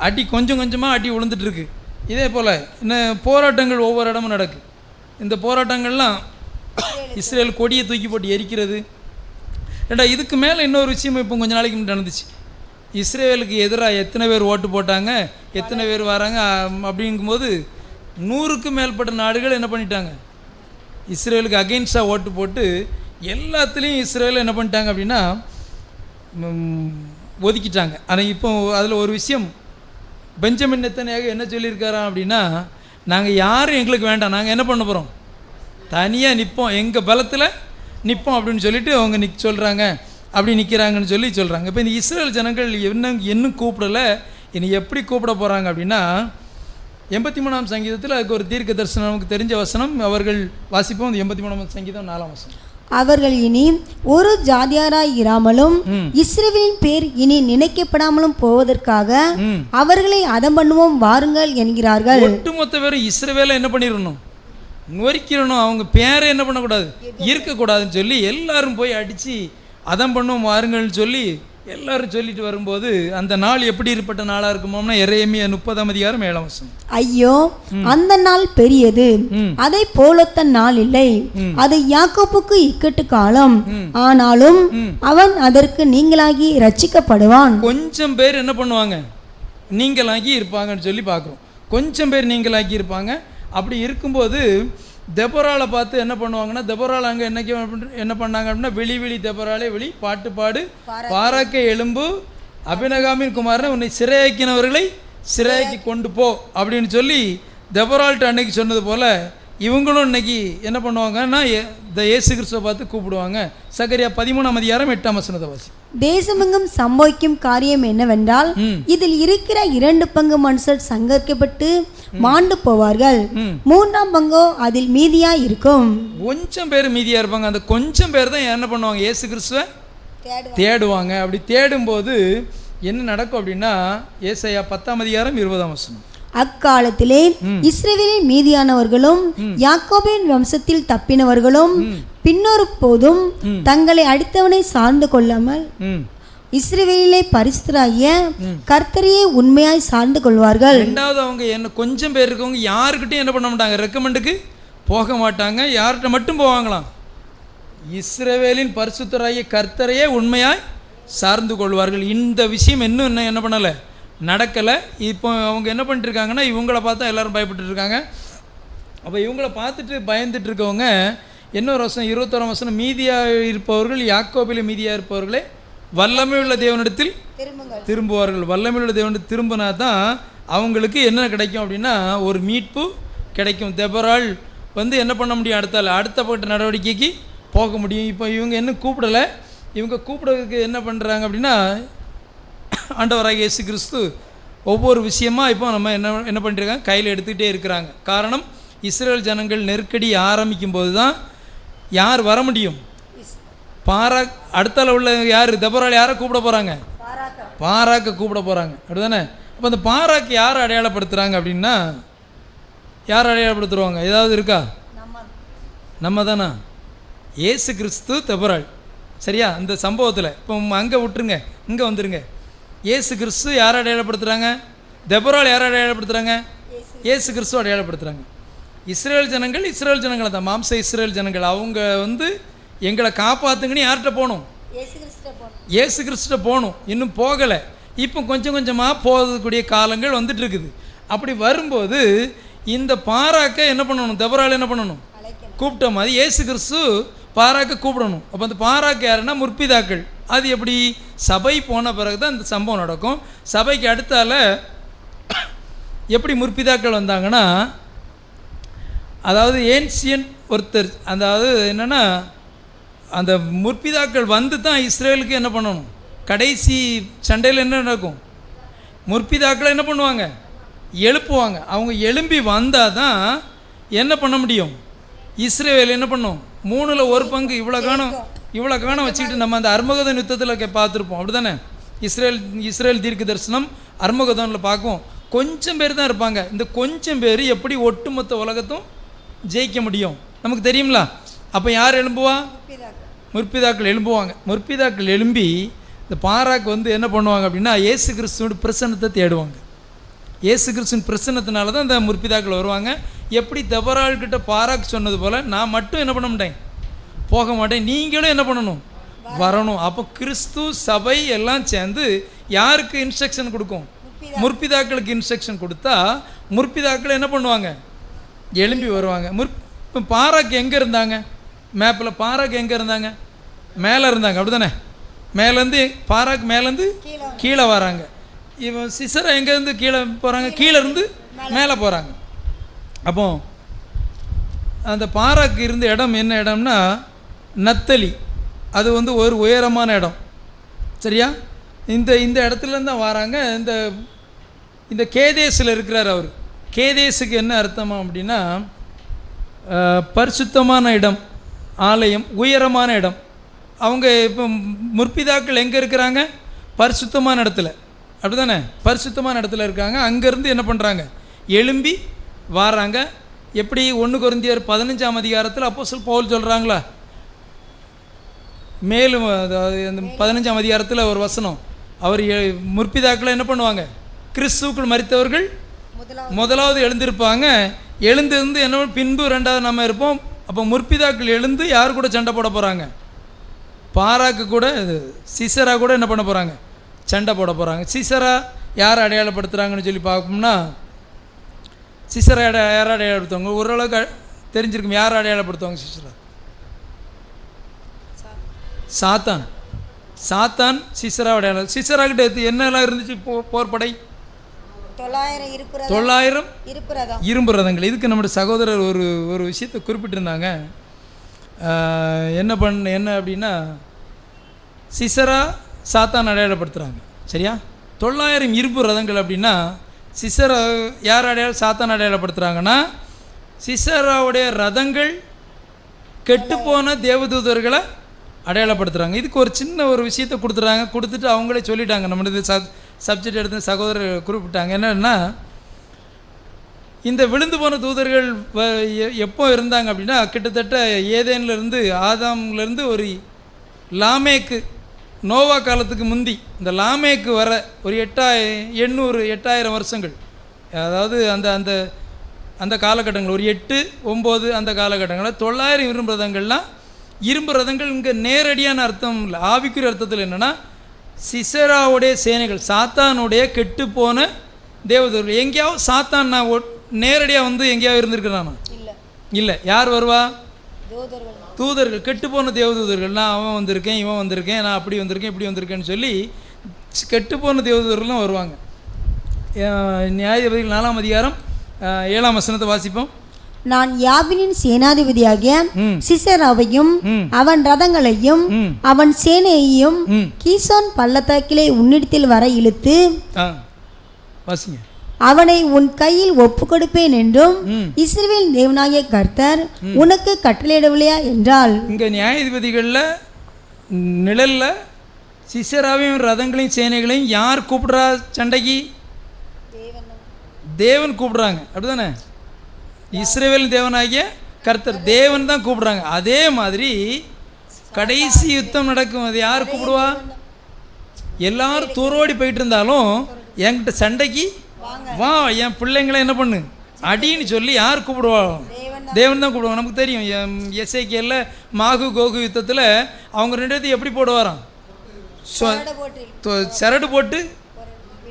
அடி கொஞ்சம் கொஞ்சமாக அடி விழுந்துட்டுருக்கு. இதே போல் இன்னும் போராட்டங்கள் ஒவ்வொரு இடமும் நடக்குது. இந்த போராட்டங்கள்லாம் இஸ்ரேல் கொடியை தூக்கி போட்டு எரிக்கிறது. இதுக்கு மேலே இன்னொரு விஷயம் இப்போ கொஞ்சம் நாளைக்கு முன்னாடி நடந்துச்சு. இஸ்ரேலுக்கு எதிராக எத்தனை பேர் ஓட்டு போட்டாங்க, எத்தனை பேர் வராங்க அப்படிங்கும்போது 100க்கு மேற்பட்ட நாடுகள் என்ன பண்ணிட்டாங்க, இஸ்ரேலுக்கு அகெயின்ஸ்டாக ஓட்டு போட்டு எல்லாத்துலேயும் இஸ்ரேல் என்ன பண்ணிட்டாங்க அப்படின்னா ஒதுக்கிட்டாங்க. ஆனால் இப்போ அதில் ஒரு விஷயம், பெஞ்சமின் நெத்தன்யாகு என்ன சொல்லியிருக்காராம் அப்படின்னா, நாங்கள் யாரும் எங்களுக்கு வேண்டாம், நாங்கள் என்ன பண்ண போகிறோம், தனியாக நிற்போம், எங்கள் பலத்தில் நிற்போம் அப்படின்னு சொல்லிட்டு அவங்க சொல்கிறாங்க, அப்படி நிற்கிறாங்கன்னு சொல்கிறாங்க. இப்போ இந்த இஸ்ரேல் ஜனங்கள் இன்னும் கூப்பிடலை, இனி எப்படி கூப்பிட போகிறாங்க அப்படின்னா 83ஆம் சங்கீதத்தில் அதுக்கு ஒரு தீர்க்க தரிசனம் நமக்கு தெரிஞ்ச வசனம் அவர்கள் வாசிப்போம். 83ஆம் சங்கீதம் 4ஆம் வசனம். அவர்கள் இனி ஒரு ஜாதியாராய் இராமலும் இஸ்ரவேலின் பேர் இனி நினைக்கப்படாமலும் போவதற்காக அவர்களை அதம் பண்ணுவோம் வாருங்கள் என்கிறார்கள். ஒட்டுமொத்த பேரும் இஸ்ரவேலை என்ன பண்ணிடணும், நொறுக்கிடணும். அவங்க பேரை என்ன பண்ணக்கூடாது, இருக்கக்கூடாதுன்னு சொல்லி எல்லாரும் போய் அடித்து அதம் பண்ணுவோம் வாருங்கள்னு சொல்லி எல்லாரும் சொல்லிட்டு வரும்போது அந்த நாள் எப்படி இருப்பட்ட நாளாக இருக்குமோம்னா எரேமியா 30ஆம் அதிகாரம் 7ஆம் வசனம். ஐயோ, அந்த நாள் பெரியது, அதை போலொத்த நாள் இல்லை. அது யாக்கோப்புக்கு இக்கட்டு காலம், ஆனாலும் அவன் அதற்கு நீங்களாகி ரட்சிக்கப்படுவான். கொஞ்சம் பேர் என்ன பண்ணுவாங்க, நீங்களாகி இருப்பாங்கன்னு சொல்லி பார்க்குறோம். கொஞ்சம் பேர் நீங்களாகி இருப்பாங்க. அப்படி இருக்கும்போது தெபொராளை பார்த்து என்ன பண்ணுவாங்கன்னா, தெபொராள் அங்கே என்ன பண்ணாங்க அப்படின்னா, வெளி தெபொராளே வெளி, பாட்டு பாடு, பாராக்கை எலும்பு, அபினகாமின் குமாரனை உன்னை சிறையாக்கினவர்களை சிறையாக்கி கொண்டு போ அப்படின்னு சொல்லி தெபொராள்கிட்ட அன்னைக்கு சொன்னது போல் இவங்களும் இன்னைக்கு என்ன பண்ணுவாங்கன்னா இந்த இயேசு கிறிஸ்துவை பார்த்து கூப்பிடுவாங்க. சகரியா 13ஆம் அதிகாரம் 8ஆம் வசனத்தை வாசி. தேசமெங்கும் சம்பவிக்கும் காரியம் என்னவென்றால், இதில் இருக்கிற 2 பங்கு மனுஷர் சங்கரிக்கப்பட்டு மாண்டு போவார்கள், 3ஆம் பங்கோ அதில் மீதியா இருக்கும். கொஞ்சம் பேர் மீதியா இருப்பாங்க. அந்த கொஞ்சம் பேர் தான் என்ன பண்ணுவாங்க, இயேசு கிறிஸ்துவை தேடுவாங்க. அப்படி தேடும்போது என்ன நடக்கும் அப்படின்னா, ஏசாயா 10ஆம் அதிகாரம் 20ஆம் வசனம். அக்காலத்திலே இஸ்ரவேலின் மீதியானவர்களும் யாக்கோபின் வம்சத்தில் தப்பினவர்களும் பின்னொரு போதும் தங்களை அடித்தவனை சார்ந்து கொள்ளாமல் இஸ்ரவேலிலே பரிசுத்தராகிய கர்த்தரையே உண்மையாய் சார்ந்து கொள்வார்கள். ரெண்டாவது, அவங்க என்ன கொஞ்சம் பேர் இருக்கவங்க யாருக்கிட்டையும் என்ன பண்ண மாட்டாங்க, ரெக்கமெண்டுக்கு போக மாட்டாங்க. யார்கிட்ட மட்டும் போவாங்களாம், இஸ்ரவேலின் பரிசுத்தராகிய கர்த்தரையே உண்மையாய் சார்ந்து கொள்வார்கள். இந்த விஷயம் இன்னும் என்ன பண்ணலை, நடக்கலை. இப்போ அவங்க என்ன பண்ணிட்டுருக்காங்கன்னா, இவங்கள பார்த்தா எல்லோரும் பயப்பட்டு இருக்காங்க. அப்போ இவங்கள பார்த்துட்டு பயந்துட்டு இருக்கவங்க இன்னொரு வசனம் 21ஆம் வசனம், மீதியாக இருப்பவர்கள் யாக்கோபிலே மீதியாக இருப்பவர்களே வல்லமை உள்ள தேவனிடத்தில் திரும்புவார்கள். வல்லமை உள்ள தேவனிடத்தில் திரும்பினா தான் அவங்களுக்கு என்ன கிடைக்கும் அப்படின்னா, ஒரு மீட்பு கிடைக்கும். தெபொராள் என்ன பண்ண முடியும், அடுத்தப்பட்ட நடவடிக்கைக்கு போக முடியும். இப்போ இவங்க என்ன கூப்பிடலை. இவங்க கூப்பிடுறதுக்கு என்ன பண்ணுறாங்க அப்படின்னா, ஆண்டவராகிய இயேசு கிறிஸ்து ஒவ்வொரு விஷயமா இப்போ நம்ம என்ன பண்ணிருக்காங்க, கையில் எடுத்துக்கிட்டே இருக்கிறாங்க. காரணம், இஸ்ரேல் ஜனங்கள் நெருக்கடி ஆரம்பிக்கும் போது தான் யார் வர முடியும், பாராக். அடுத்தால உள்ள யார், தெபொராள் யாரை கூப்பிட போகிறாங்க, பாராக்கை கூப்பிட போகிறாங்க, அப்படிதானே? அப்போ அந்த பாராக்கு யாரை அடையாளப்படுத்துகிறாங்க அப்படின்னா, யார் அடையாளப்படுத்துருவாங்க, ஏதாவது இருக்கா? நம்ம தானா? இயேசு கிறிஸ்து தெபொராள், சரியா? இந்த சம்பவத்தில் இப்போ அங்கே விட்டுருங்க, இங்கே வந்துடுங்க. இயேசு கிறிஸ்து யாரை அடையாளப்படுத்துகிறாங்க, தெபொராள் யாரை அடையாளப்படுத்துகிறாங்க, இயேசு கிறிஸ்து அடையாளப்படுத்துகிறாங்க. இஸ்ரேல் ஜனங்களை தான், மாம்ச இஸ்ரேல் ஜனங்கள். அவங்க எங்களை காப்பாற்றுங்கன்னு யார்கிட்ட போகணும், இயேசு கிறிஸ்துட்ட போகணும். இன்னும் போகலை. இப்போ கொஞ்சம் கொஞ்சமாக போகக்கூடிய காலங்கள் வந்துட்டு இருக்குது. அப்படி வரும்போது இந்த பாராக்கை என்ன பண்ணணும், தெபொராள் என்ன பண்ணணும், கூப்பிட்ட மாதிரி இயேசு கிறிஸ்து பாராக்கை கூப்பிடணும். அப்போ அந்த பாராக்கு யாருன்னா முற்பிதாக்கள். அது எப்படி, சபை போன பிறகு தான் இந்த சம்பவம் நடக்கும். சபைக்கு அடுத்தால எப்படி முற்பிதாக்கள் வந்தாங்கன்னா, அதாவது ஏன்சியன் ஒருத்தர், அதாவது என்னென்னா அந்த முற்பிதாக்கள் வந்து தான் இஸ்ரேலுக்கு என்ன பண்ணணும், கடைசி சண்டையில் என்ன நடக்கும், முற்பிதாக்களை என்ன பண்ணுவாங்க, எழுப்புவாங்க. அவங்க எழும்பி வந்தால் தான் என்ன பண்ண முடியும், இஸ்ரேல் என்ன பண்ணும், 3ல் 1 பங்கு இவ்வளோ காணம் வச்சுக்கிட்டு நம்ம அந்த அர்மகதன் யுத்தத்தில் பார்த்துருப்போம், அப்படி தானே? இஸ்ரேல் தீர்க்க தரிசனம் அர்மகதனில் பார்க்குவோம். கொஞ்சம் பேர் தான் இருப்பாங்க. இந்த கொஞ்சம் பேர் எப்படி ஒட்டுமொத்த உலகத்தும் ஜெயிக்க முடியும் நமக்கு தெரியுங்களா? அப்போ யார் எழும்புவா, முற்பிதாக்கள் எழும்புவாங்க. முற்பிதாக்கள் எழும்பி இந்த பாராக்கு என்ன பண்ணுவாங்க அப்படின்னா, இயேசு கிறிஸ்துவோட பிரசன்னத்தை தேடுவாங்க. இயேசு கிறிஸ்துவின் பிரசன்னத்தினால தான் இந்த முற்பிதாக்கள் வருவாங்க. எப்படி தெபொராள்கிட்ட பாராக்கு சொன்னது போல், நான் மட்டும் என்ன பண்ண மாட்டேன், போக மாட்டேன், நீங்களும் என்ன பண்ணணும், வரணும். அப்போ கிறிஸ்து சபை எல்லாம் சேர்ந்து யாருக்கு இன்ஸ்ட்ரக்ஷன் கொடுக்கும், முற்பிதாக்களுக்கு இன்ஸ்ட்ரக்ஷன் கொடுத்தா முற்பிதாக்கள் என்ன பண்ணுவாங்க, எழும்பி வருவாங்க. இப்போ பாராக்கு எங்கே இருந்தாங்க, மேப்பில் பாராக்கு எங்கே இருந்தாங்க, மேலே இருந்தாங்க, அப்படி தானே? மேலேருந்து பாராக்கு மேலேருந்து கீழே வராங்க. இவன் சிசரா எங்கேருந்து கீழே போகிறாங்க, கீழேருந்து மேலே போகிறாங்க. அப்போ அந்த பாராக்கு இருந்த இடம் என்ன இடம்னா நத்தலி. அது ஒரு உயரமான இடம், சரியா? இந்த இடத்துலேருந்து தான் வராங்க. இந்த இந்த கேதேஸில் இருக்கிறார் அவர். கேதேஸுக்கு என்ன அர்த்தமா அப்படின்னா பரிசுத்தமான இடம், ஆலயம், உயரமான இடம். அவங்க இப்போ முற்பிதாக்கள் எங்கே இருக்கிறாங்க? பரிசுத்தமான இடத்துல, அப்படி தானே? பரிசுத்தமான இடத்துல இருக்காங்க. அங்கேருந்து என்ன பண்ணுறாங்க? எழும்பி வாராங்க. எப்படி 1 கொரிந்தியர் 15ஆம் அதிகாரத்தில் அப்போஸ்தலன் பவுல் சொல்கிறாங்களா? மேலும் அதாவது அந்த 15ஆம் அதிகாரத்தில் ஒரு வசனம், அவர் முற்பிதாக்களை என்ன பண்ணுவாங்க? கிறிஸ்துவுக்குள் மரித்தவர்கள் முதலாவது எழுந்திருப்பாங்க. எழுந்திருந்து என்ன பின்பு 2வது நம்ம இருப்போம். அப்போ முற்பிதாக்கள் எழுந்து யார் கூட சண்டை போட போகிறாங்க? பாராக்கு கூட, சிசரா கூட என்ன பண்ண போகிறாங்க? சண்டை போட போகிறாங்க. சிசரா யார் அடையாளப்படுத்துகிறாங்கன்னு சொல்லி பார்ப்போம்னா, சிசரா யார் அடையாளப்படுத்துவாங்க? ஓரளவுக்கு தெரிஞ்சிருக்கும். யார் அடையாளப்படுத்துவாங்க? சிசரா சாத்தான். சாத்தான் சிசரா அடையாளம். சிசரா கிட்ட என்னெல்லாம் இருந்துச்சு? போர்படை 900 இரும்பு ரதங்கள். இதுக்கு நம்முடைய சகோதரர் ஒரு விஷயத்தை குறிப்பிட்டிருந்தாங்க. என்ன அப்படின்னா, சிசரா சாத்தான் அடையாளப்படுத்துகிறாங்க, சரியா? 900 இரும்பு ரதங்கள் அப்படின்னா சிசரா யார் சாத்தான் அடையாளப்படுத்துகிறாங்கன்னா, சிசராவுடைய ரதங்கள் கெட்டுப்போன தேவதூதர்களை அடையாளப்படுத்துகிறாங்க. இதுக்கு ஒரு சின்ன ஒரு விஷயத்தை கொடுத்துட்டு அவங்களே சொல்லிட்டாங்க. நம்மளது சப்ஜெக்ட் எடுத்து சகோதரர் குறிப்பிட்டாங்க. என்னன்னா, இந்த விழுந்து போன தூதர்கள் எப்போ இருந்தாங்க அப்படின்னா, கிட்டத்தட்ட ஏதேன்லேருந்து ஆதாம்லேருந்து ஒரு லாமேக்கு, நோவா காலத்துக்கு முந்தி இந்த லாமேக்கு வர ஒரு 800-8000 வருஷங்கள். அதாவது அந்த அந்த அந்த காலகட்டங்கள் ஒரு 8-9 அந்த காலகட்டங்களில் 900 இரும்பு ரதங்கள்லாம். இரும்பு ரதங்கள் இங்கே நேரடியான அர்த்தம் இல்லை, ஆவிக்குரிய அர்த்தத்தில் என்னென்னா, சிசராவுடைய சேனைகள், சாத்தானுடைய கெட்டுப்போன தேவதூதர்கள். எங்கேயாவது சாத்தான் நான் நேரடியாக வந்து எங்கேயாவது இருந்திருக்கிறானா? இல்லை. யார் வருவா? தூதர்கள், கெட்டுப்போன தேவதூதர்கள். நான் அவன் வந்திருக்கேன், இவன் வந்திருக்கேன், நான் அப்படி வந்திருக்கேன், இப்படி வந்திருக்கேன்னு சொல்லி கெட்டுப்போன தேவதூதர்கள்லாம் வருவாங்க. நியாயாதிபதிகள் 4ஆம் அதிகாரம் 7ஆம் வசனத்தை வாசிப்போம். நான் யாபினின் சேனாதிபதியாகிய சிசராவையும் அவன் ரதங்களையும் அவன் சேனையையும் கீசோன் பள்ளத்தாக்கிலே உன்னிடத்தில் வர இழுத்து அவனை உன் கையில் ஒப்பு கொடுப்பேன் என்றும் இஸ்ரவேல் தேவனாகிய கர்த்தர் உனக்கு கட்டளையிடவில்லையா என்றால். இங்க நியாயாதிபதிகளில் நிழல்ல சிசராவையும் ரதங்களையும் சேனைகளையும் யார் கூப்பிடுறா சண்டைக்கு? தேவன் கூப்பிடுறாங்க, அப்படிதானே? இஸ்ரவேல் தேவனாகிய கர்த்தர், தேவன் தான் கூப்பிடுறாங்க. அதே மாதிரி கடைசி யுத்தம் நடக்கும், அது யார் கூப்பிடுவா? எல்லாரும் தூரோடி போயிட்டு இருந்தாலும் என்கிட்ட சண்டைக்கு வா, என் பிள்ளைங்களை என்ன பண்ணு அடின்னு சொல்லி யார் கூப்பிடுவா? தேவன் தான் கூப்பிடுவாங்க. நமக்கு தெரியும், எஸ்ஐகேல மாகு கோகு யுத்தத்தில் அவங்க 2 பேர்த்தையும் எப்படி போடுவாராம்? சரடு போட்டு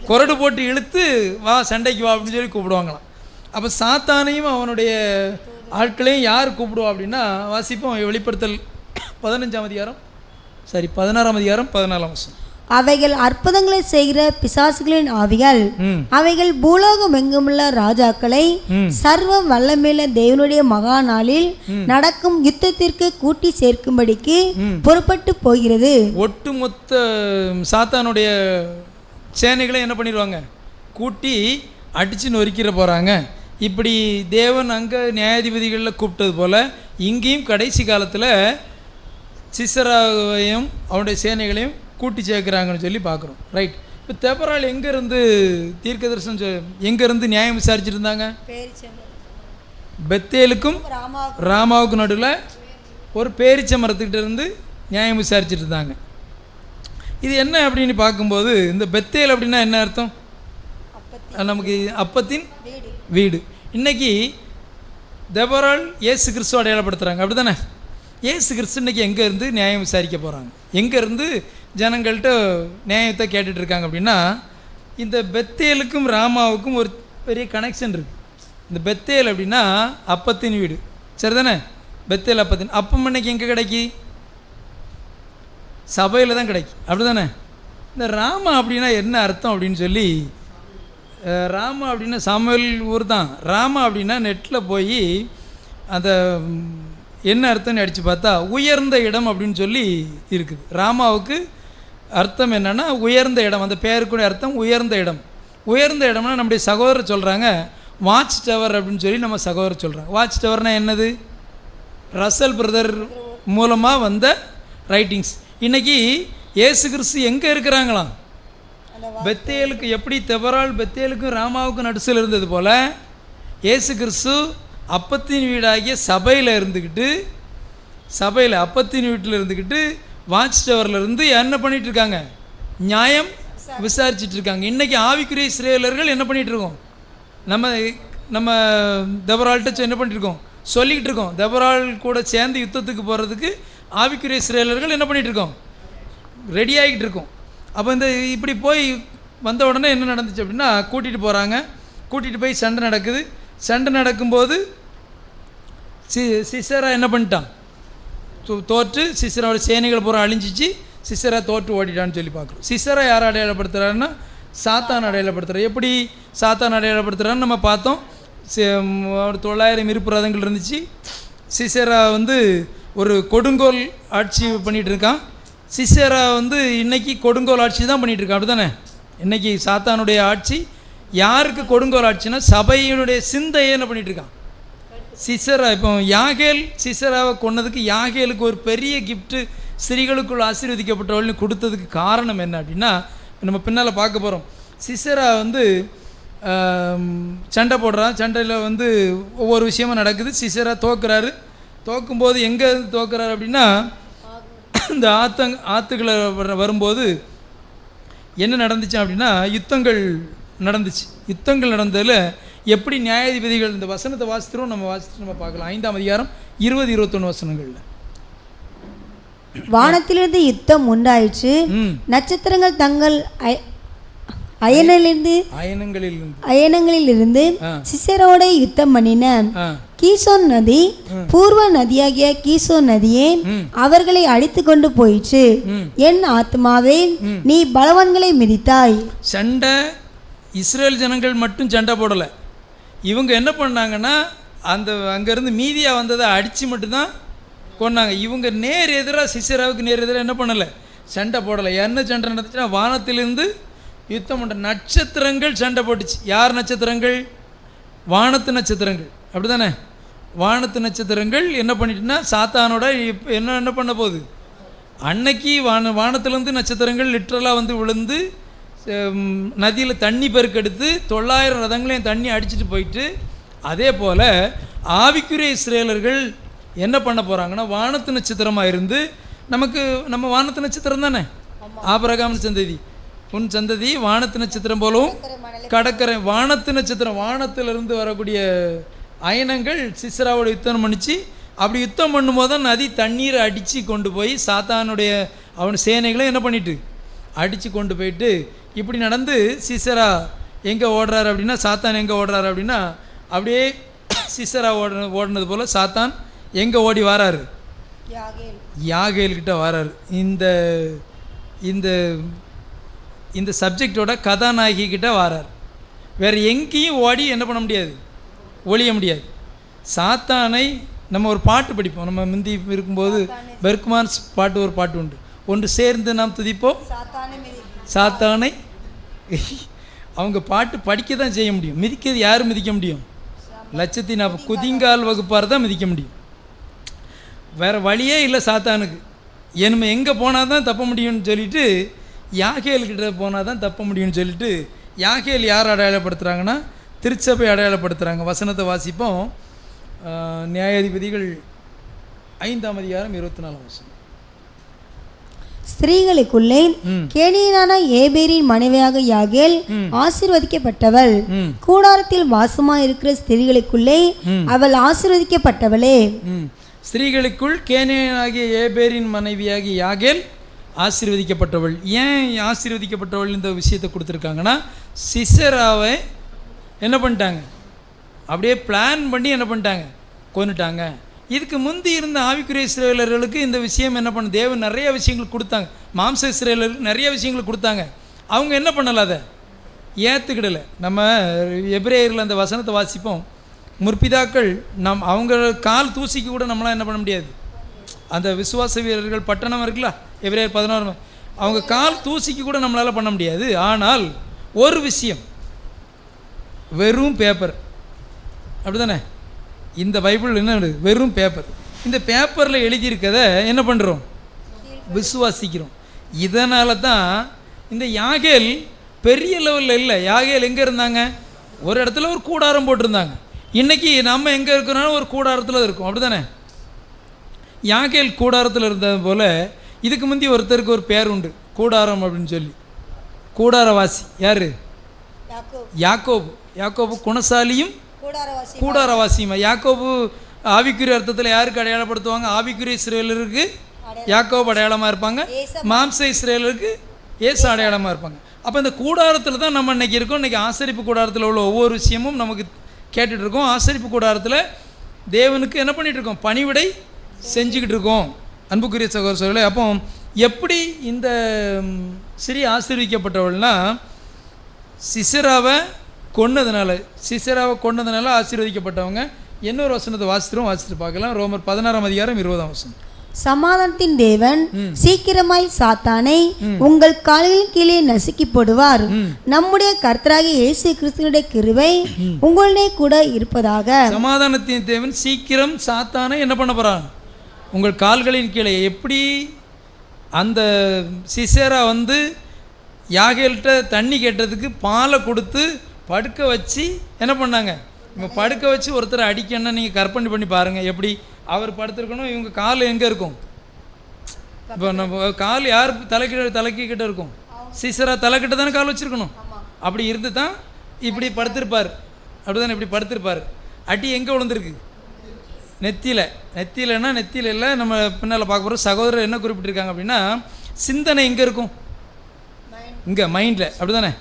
கொரடு போட்டு இழுத்து வா சண்டைக்கு வா அப்படின்னு சொல்லி கூப்பிடுவாங்களாம். அப்போ சாத்தானையும் அவனுடைய ஆட்களையும் யார் கூப்பிடுவா அப்படின்னா, வாசிப்போம் வெளிப்படுத்தல் 15ஆம் அதிகாரம், 16ஆம் அதிகாரம் 14ஆம் வசனம். அவைகள் அற்புதங்களை செய்கிற பிசாசுகளின் ஆவிகள், அவைகள் பூலோகம் எங்குமுள்ள ராஜாக்களை சர்வ வல்லமையுள்ள தேவனுடைய மகா நாளில் நடக்கும் யுத்தத்திற்கு கூட்டி சேர்க்கும்படிக்கு புறப்பட்டு போகிறது. ஒட்டுமொத்த சாத்தானுடைய சேனைகளை என்ன பண்ணிடுவாங்க? கூட்டி அடிச்சு நொறுக்கிற போகிறாங்க. இப்படி தேவன் அங்கே நியாயாதிபதிகளில் கூப்பிட்டது போல் இங்கேயும் கடைசி காலத்தில் சிசராவையும் அவனுடைய சேனைகளையும் கூட்டி சேர்க்குறாங்கன்னு சொல்லி பார்க்குறோம். ரைட். இப்போ தெபரால் எங்கேருந்து தீர்க்க தரிசனம் எங்கேருந்து நியாயம் விசாரிச்சுட்டு இருந்தாங்க? பெத்தேலுக்கும் ராமாவுக்கும் நடுவில் ஒரு பேரிச்ச மரத்துக்கிட்ட இருந்து நியாயம் விசாரிச்சுட்டு இருந்தாங்க. இது என்ன அப்படின்னு பார்க்கும்போது, இந்த பெத்தேல் அப்படின்னா என்ன அர்த்தம்? நமக்கு அப்பத்தின் வீடு. இன்னைக்கு தெபரால் இயேசு கிறிஸ்துவ அடையாளப்படுத்துகிறாங்க, அப்படி தானே? இயேசு கிறிஸ்து இன்னைக்கு எங்கேருந்து நியாயம் விசாரிக்க போகிறாங்க, எங்கேருந்து ஜனங்கள்கிட்ட நியாயத்தை கேட்டுட்ருக்காங்க அப்படின்னா, இந்த பெத்தேலுக்கும் ராமாவுக்கும் ஒரு பெரிய கனெக்ஷன் இருக்குது. இந்த பெத்தேல் அப்படின்னா அப்பத்தின் வீடு, சரி தானே? பெத்தேல் அப்பத்தின் அப்பம் இன்னைக்கு எங்கே கிடைக்கி? சபையில் தான் கிடைக்கும், அப்படி தானே? இந்த ராமா அப்படின்னா என்ன அர்த்தம் அப்படின்னு சொல்லி, ராமா அப்படின்னா சாமுவேல் ஊர் தான். ராமா அப்படின்னா நெட்டில் போய் அந்த என்ன அர்த்தம்னு அடித்து பார்த்தா உயர்ந்த இடம் அப்படின்னு சொல்லி இருக்குது. ராமாவுக்கு அர்த்தம் என்னென்னா உயர்ந்த இடம், அந்த பேருக்குடைய அர்த்தம் உயர்ந்த இடம். உயர்ந்த இடம்னா நம்முடைய சகோதரர் சொல்கிறாங்க வாட்ச் டவர் அப்படின்னு சொல்லி நம்ம சகோதரர் சொல்கிறாங்க. வாட்ச் டவர்னால் என்னது? ரசல் பிரதர் மூலமாக வந்த ரைட்டிங்ஸ். இன்றைக்கி இயேசு கிறிஸ்து எங்கே இருக்கிறாங்களாம்? பெத்தேலுக்கு எப்படி தெபரால் பெத்தேலுக்கும் ராமாவுக்கும் நடுசில் இருந்தது போல் இயேசு கிறிஸ்து அப்பத்தின் வீடாகிய சபையில் இருந்துக்கிட்டு, சபையில் அப்பத்தின் வீட்டில் இருந்துக்கிட்டு வாட்ச் டவரில் இருந்து என்ன பண்ணிகிட்ருக்காங்க? நியாயம் விசாரிச்சுட்டு இருக்காங்க. இன்றைக்கி ஆவிக்குரிய இஸ்ரவேலர்கள் என்ன பண்ணிகிட்ருக்கோம்? நம்ம தெபரால்கிட்ட என்ன பண்ணிட்டுருக்கோம்? சொல்லிக்கிட்டு இருக்கோம். தெபரால் கூட சேர்ந்து யுத்தத்துக்கு போகிறதுக்கு ஆவிக்குரிய இஸ்ரவேலர்கள் என்ன பண்ணிகிட்ருக்கோம்? ரெடி ஆகிக்கிட்டு இருக்கோம். அப்போ இந்த இப்படி போய் வந்த உடனே என்ன நடந்துச்சு அப்படின்னா, கூட்டிகிட்டு போகிறாங்க. கூட்டிகிட்டு போய் சண்டை நடக்குது. சண்டை நடக்கும்போது சிசரா என்ன பண்ணிட்டான்? தோற்று சிசராவோட சேனைகள் பூரா அழிஞ்சிச்சு. சிசரா தோற்று ஓடிட்டான்னு சொல்லி பார்க்குறோம். சிசரா யாரை அடையாளப்படுத்துகிறாருன்னா சாத்தான் அடையாளப்படுத்துகிறார். எப்படி சாத்தான் அடையாளப்படுத்துகிறான்னு நம்ம பார்த்தோம். 900 இருப்பு ரதங்கள் இருந்துச்சு. சிசரா ஒரு கொடுங்கோல் ஆட்சி பண்ணிகிட்டு இருக்கான். சிசரா இன்றைக்கி கொடுங்கோல் ஆட்சி தான் பண்ணிகிட்டு இருக்கான். அப்படி தானே? இன்றைக்கி சாத்தானுடைய ஆட்சி யாருக்கு கொடுங்கோல் ஆட்சின்னா சபையினுடைய சிந்தையை என்ன பண்ணிகிட்ருக்கான்? சிசரா. இப்போ யாகேல் சிசராவை கொன்னதுக்கு யாகேலுக்கு ஒரு பெரிய கிஃப்ட்டு ஸ்திரீகளுக்குள் ஆசீர்வதிக்கப்பட்டவள்னு கொடுத்ததுக்கு காரணம் என்ன அப்படின்னா, நம்ம பின்னால் பார்க்க போகிறோம். சிசரா சண்டை போடுறான். சண்டையில் ஒவ்வொரு விஷயமும் நடக்குது. சிசரா தோக்குறாரு. தோக்கும்போது எங்கே தோக்குறாரு அப்படின்னா, இந்த ஆற்றுகளை வரும்போது என்ன நடந்துச்சு அப்படின்னா யுத்தங்கள் நடந்துச்சு. யுத்தங்கள் நடந்ததில் எப்படி நியாயாதிபதிகள், இந்த வசனத்தை வாசித்துறோம், நம்ம பார்க்கலாம். 5ஆம் அதிகாரம் 20-21 வசனங்களில், வானத்திலிருந்து யுத்தம் உண்டாயிற்று, நட்சத்திரங்கள் தங்கள் அயனங்களிலிருந்து சிசரோட யுத்தம் பண்ணின. கீசோன் நதி, பூர்வ நதியாகிய கீசோன் நதியே, அவர்களை அடித்து கொண்டு போயிற்று. என் ஆத்மாவே, நீ பலவான்களை மிதித்தாய். சண்டை இஸ்ரேல் ஜனங்கள் மட்டும் சண்டை போடலை. இவங்க என்ன பண்ணாங்கன்னா, அங்கேருந்து மீதியாக வந்ததை அடித்து மட்டும்தான் கொண்டாங்க. இவங்க நேர் எதிராக சிசராவுக்கு நேர் எதிராக என்ன பண்ணலை? சண்டை போடலை. என்ன சண்டை நடந்துச்சுன்னா, வானத்திலிருந்து யுத்தம் பண்ண நட்சத்திரங்கள் சண்டை போட்டுச்சு. யார் நட்சத்திரங்கள்? வானத்து நட்சத்திரங்கள். அப்படி தானே? வானத்து நட்சத்திரங்கள் என்ன பண்ணிட்டுன்னா சாத்தானோட என்ன பண்ண போகுது? அன்னைக்கு வானத்திலேருந்து நட்சத்திரங்கள் லிட்ரலாக விழுந்து நதியில் தண்ணி பெருக்கெடுத்து 900 ரதங்களையும் தண்ணி அடிச்சுட்டு போயிட்டு, அதே போல் ஆவிக்குரிய இஸ்ரேலர்கள் என்ன பண்ண போகிறாங்கன்னா, வானத்து நட்சத்திரமாக இருந்து நம்ம வானத்து நட்சத்திரம் தானே? ஆபிரகாம் சந்ததி, உன் சந்ததி வானத்து நட்சத்திரம் போலவும் கடற்கரை. வானத்து நட்சத்திரம், வானத்திலிருந்து வரக்கூடிய அயனங்கள் சிசராவோட யுத்தம் பண்ணிச்சு. அப்படி யுத்தம் பண்ணும்போது தான் நதி தண்ணீரை அடித்து கொண்டு போய் சாத்தானுடைய அவன் சேனைகளை என்ன பண்ணிட்டு அடித்து கொண்டு போயிட்டு, இப்படி நடந்து சிசரா எங்கே ஓடுறாரு அப்படின்னா, சாத்தான் எங்கே ஓடுறாரு அப்படின்னா, அப்படியே சிசரா ஓடினது போல் சாத்தான் எங்கே ஓடி வராரு? யாகேல்கிட்ட வராரு. இந்த சப்ஜெக்டோட கதாநாயகி கிட்ட வரார். வேறு எங்கேயும் ஓடி என்ன பண்ண முடியாது? ஒழிய முடியாது. சாத்தானை நம்ம ஒரு பாட்டு படிப்போம். நம்ம முந்தி இருக்கும்போது பெர்க்மான்ஸ் பாட்டு, ஒரு பாட்டு உண்டு, ஒன்று சேர்ந்து நாம் துதிப்போம் சாத்தானை. அவங்க பாட்டு படிக்க தான் செய்ய முடியும். மிதிக்கிறது யார் மிதிக்க முடியும்? 140 குதிங்கால் வகுப்பார் தான் மிதிக்க முடியும். வேறு வழியே இல்லை சாத்தானுக்கு. நம்ம எங்கே போனால் தான் தப்ப முடியும்னு சொல்லிட்டு யாகேல்கிட்ட போனால் தான் தப்ப முடியும்னு சொல்லிட்டு யாகேல் யார் அடையாளப்படுத்துகிறாங்கன்னா திருச்சபை அடையாளப்படுத்துகிறாங்க. வசனத்தை வாசிப்போம். நியாயாதிபதிகள் 5ஆம் அதிகாரம் 24 வசனம். ஸ்திரீகளுக்குள்ளே கேனியனான ஏபேரின் மனைவியாக யாகேல் ஆசீர்வதிக்கப்பட்டவள். கூடாரத்தில் வாசமாக இருக்கிற ஸ்திரீகளுக்குள்ளே அவள் ஆசீர்வதிக்கப்பட்டவளே. ஸ்திரீகளுக்குள் கேனியனாகிய ஏபேரின் மனைவியாகிய யாகேல் ஆசீர்வதிக்கப்பட்டவள். ஏன் ஆசீர்வதிக்கப்பட்டவள் இந்த விஷயத்தை கொடுத்துருக்காங்கன்னா, சிசராவை என்ன பண்ணிட்டாங்க? அப்படியே பிளான் பண்ணி என்ன பண்ணிட்டாங்க? கொன்னுட்டாங்க. இதுக்கு முந்தி இருந்த ஆவிக்குரிய இஸ்ரவேலர்களுக்கு இந்த விஷயம் என்ன பண்ண, தேவன் நிறைய விஷயங்கள் கொடுத்தாங்க. மாம்ச இஸ்ரவேலர்களுக்கு நிறைய விஷயங்கள் கொடுத்தாங்க. அவங்க என்ன பண்ணலை? அதை ஏற்றுக்கிடலை. நம்ம எபிரேயரில் அந்த வசனத்தை வாசிப்போம். முற்பிதாக்கள் அவங்க கால் தூசிக்கு கூட நம்மளாம் என்ன பண்ண முடியாது. அந்த விசுவாச வீரர்கள் பட்டணம் இருக்குல்ல, எபிரேயர் 11, அவங்க கால் தூசிக்கு கூட நம்மளால் பண்ண முடியாது. ஆனால் ஒரு விஷயம், வெறும் பேப்பர், அப்படி தானே? இந்த பைபிள் என்ன வெறும் பேப்பர். இந்த பேப்பரில் எழுதியிருக்கதை என்ன பண்ணுறோம்? விசுவாசிக்கிறோம். இதனால தான் இந்த யாகேல் பெரிய லெவலில் இல்லை. யாகேல் எங்கே இருந்தாங்க? ஒரு இடத்துல ஒரு கூடாரம் போட்டிருந்தாங்க. இன்றைக்கி நம்ம எங்கே இருக்கிறோன்னா ஒரு கூடாரத்தில் இருக்கும், அப்படி தானே? யாகேல் கூடாரத்தில் இருந்தது போல் இதுக்கு முந்தி ஒருத்தருக்கு ஒரு பேர் உண்டு, கூடாரம் அப்படின்னு சொல்லி. கூடாரவாசி யார்? யாக்கோபு. யாக்கோபு குணசாலியும் கூடாரவாசியுமா. யாக்கோபு ஆவிக்குரிய அர்த்தத்தில் யாருக்கு அடையாளப்படுத்துவாங்க? ஆவிக்குரிய இஸ்ரவேலருக்கு யாக்கோபு அடையாளமாக இருப்பாங்க, மாம்ச இஸ்ரவேலருக்கு ஏசு அடையாளமாக இருப்பாங்க. அப்போ இந்த கூடாரத்தில் தான் நம்ம இன்றைக்கி இருக்கோம். இன்றைக்கி ஆசரிப்பு கூடாரத்தில் உள்ள ஒவ்வொரு விஷயமும் நமக்கு கேட்டுட்ருக்கோம். ஆசரிப்பு கூடாரத்தில் தேவனுக்கு என்ன பண்ணிகிட்ருக்கோம்? பணிவிடை செஞ்சுக்கிட்டு இருக்கோம். அன்புக்குரிய சகோதர சகோதரர்களே, அப்போ எப்படி இந்த ஸ்ரீ ஆசீர்வதிக்கப்பட்டவள்னா சிசராவை கொன்னதுனால ஆசீர்வதிக்கப்பட்டவங்க. இன்னொரு வசனத்தை வாசித்து பார்க்கலாம். ரோமர் 16:20. சமாதானத்தின் தேவன் சீக்கிரமாய் சாத்தானை உங்கள் கால்களின் கீழே நசுக்கி போடுவார். நம்முடைய கர்த்தராகிய இயேசு கிறிஸ்துவினுடைய கிருபை உங்களுடைய கூட இருப்பதாக. சமாதானத்தின் தேவன் சீக்கிரம் சாத்தானை என்ன பண்ண போறார்? உங்கள் கால்களின் கீழே. எப்படி அந்த சிசேரா யாகேல்கிட்ட தண்ணி கேட்டதுக்கு பாலை கொடுத்து படுக்க வச்சு என்ன பண்ணாங்க? இவங்க படுக்க வச்சு ஒருத்தரை அடிக்கணும்னா நீங்கள் கற்பனை பண்ணி பாருங்கள். எப்படி அவர் படுத்துருக்கணும், இவங்க கால் எங்கே இருக்கும்? இப்போ நம்ம கால் யார் தலைக்கிட்ட இருக்கும்? சிசரா தலைக்கிட்ட தானே கால் வச்சுருக்கணும். அப்படி இருந்து தான் இப்படி படுத்திருப்பார், அப்படி தானே இப்படி படுத்திருப்பார். அடி எங்கே விழுந்திருக்கு? நெத்தியிலன்னா நெத்தியில் இல்லை. நம்ம பின்னால் பார்க்க போகிறோம். சகோதரர் என்ன குறிப்பிட்டிருக்காங்க அப்படின்னா, சிந்தனை எங்கே இருக்கும்? இங்கே மைண்டில், அப்படி தானே?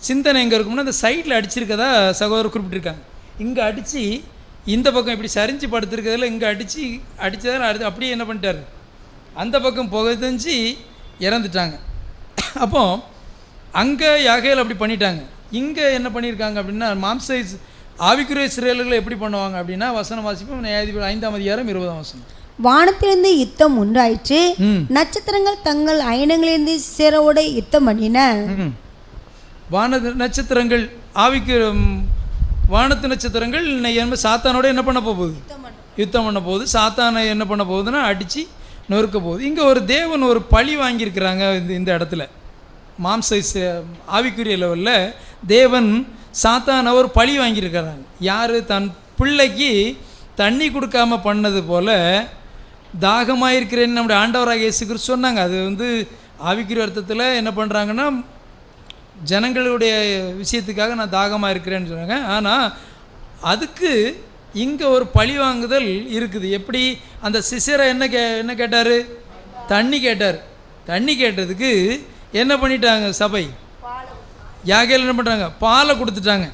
சிந்தனை எங்கே இருக்கும்னா இந்த சைடில் அடிச்சிருக்கதா சகோதரர் குறிப்பிட்டிருக்காங்க. இங்கே அடித்து இந்த பக்கம் இப்படி சரிஞ்சு படுத்துருக்கிறதுல இங்கே அடித்ததில் அப்படியே என்ன பண்ணிட்டார்? அந்த பக்கம் புகைஞ்சு இறந்துட்டாங்க. அப்போ அங்கே யாகேல் அப்படி பண்ணிட்டாங்க. இங்கே என்ன பண்ணியிருக்காங்க அப்படின்னா, மாம்ச ஆவிக்குரிய இஸ்ரவேலர்களை எப்படி பண்ணுவாங்க அப்படின்னா, வசனம் வாசிப்போம். நியாயாதிபதிகள் 5:20. வானத்திலிருந்து யுத்தம் உண்டாயிற்று. நட்சத்திரங்கள் தங்கள் அயனங்களிலிருந்து சிசேராவோட யுத்தம் பண்ணின. நட்சத்திரங்கள் வானத்து நட்சத்திரங்கள் சாத்தானோட என்ன பண்ண போகுது? யுத்தம் பண்ண போகுது. சாத்தானை என்ன பண்ண போகுதுன்னா அடித்து நொறுக்க போகுது. இங்கே ஒரு தேவன் ஒரு பழி வாங்கியிருக்கிறாங்க. இந்த இடத்துல மாம்ச ஆவிக்குரிய லெவலில் தேவன் சாத்தானை ஒரு பழி வாங்கியிருக்கிறாங்க. யார்? தன் பிள்ளைக்கு தண்ணி கொடுக்காமல் பண்ணது போல் தாகமாக இருக்கிறேன்னு நம்முடைய ஆண்டவராக இயேசு கிறிஸ்து சொன்னாங்க. அது ஆவிக்குரிய அர்த்தத்தில் என்ன பண்ணுறாங்கன்னா, ஜனங்களுடைய விஷயத்துக்காக நான் தாகமாக இருக்கிறேன்னு சொன்னாங்க. ஆனால் அதுக்கு இங்கே ஒரு பழி வாங்குதல் இருக்குது. எப்படி? அந்த சிசேரா என்ன கேட்டார்? தண்ணி கேட்டார். தண்ணி கேட்டதுக்கு என்ன பண்ணிட்டாங்க? சபை யாகேல் என்ன பண்ணுறாங்க? பாலை கொடுத்துட்டாங்க.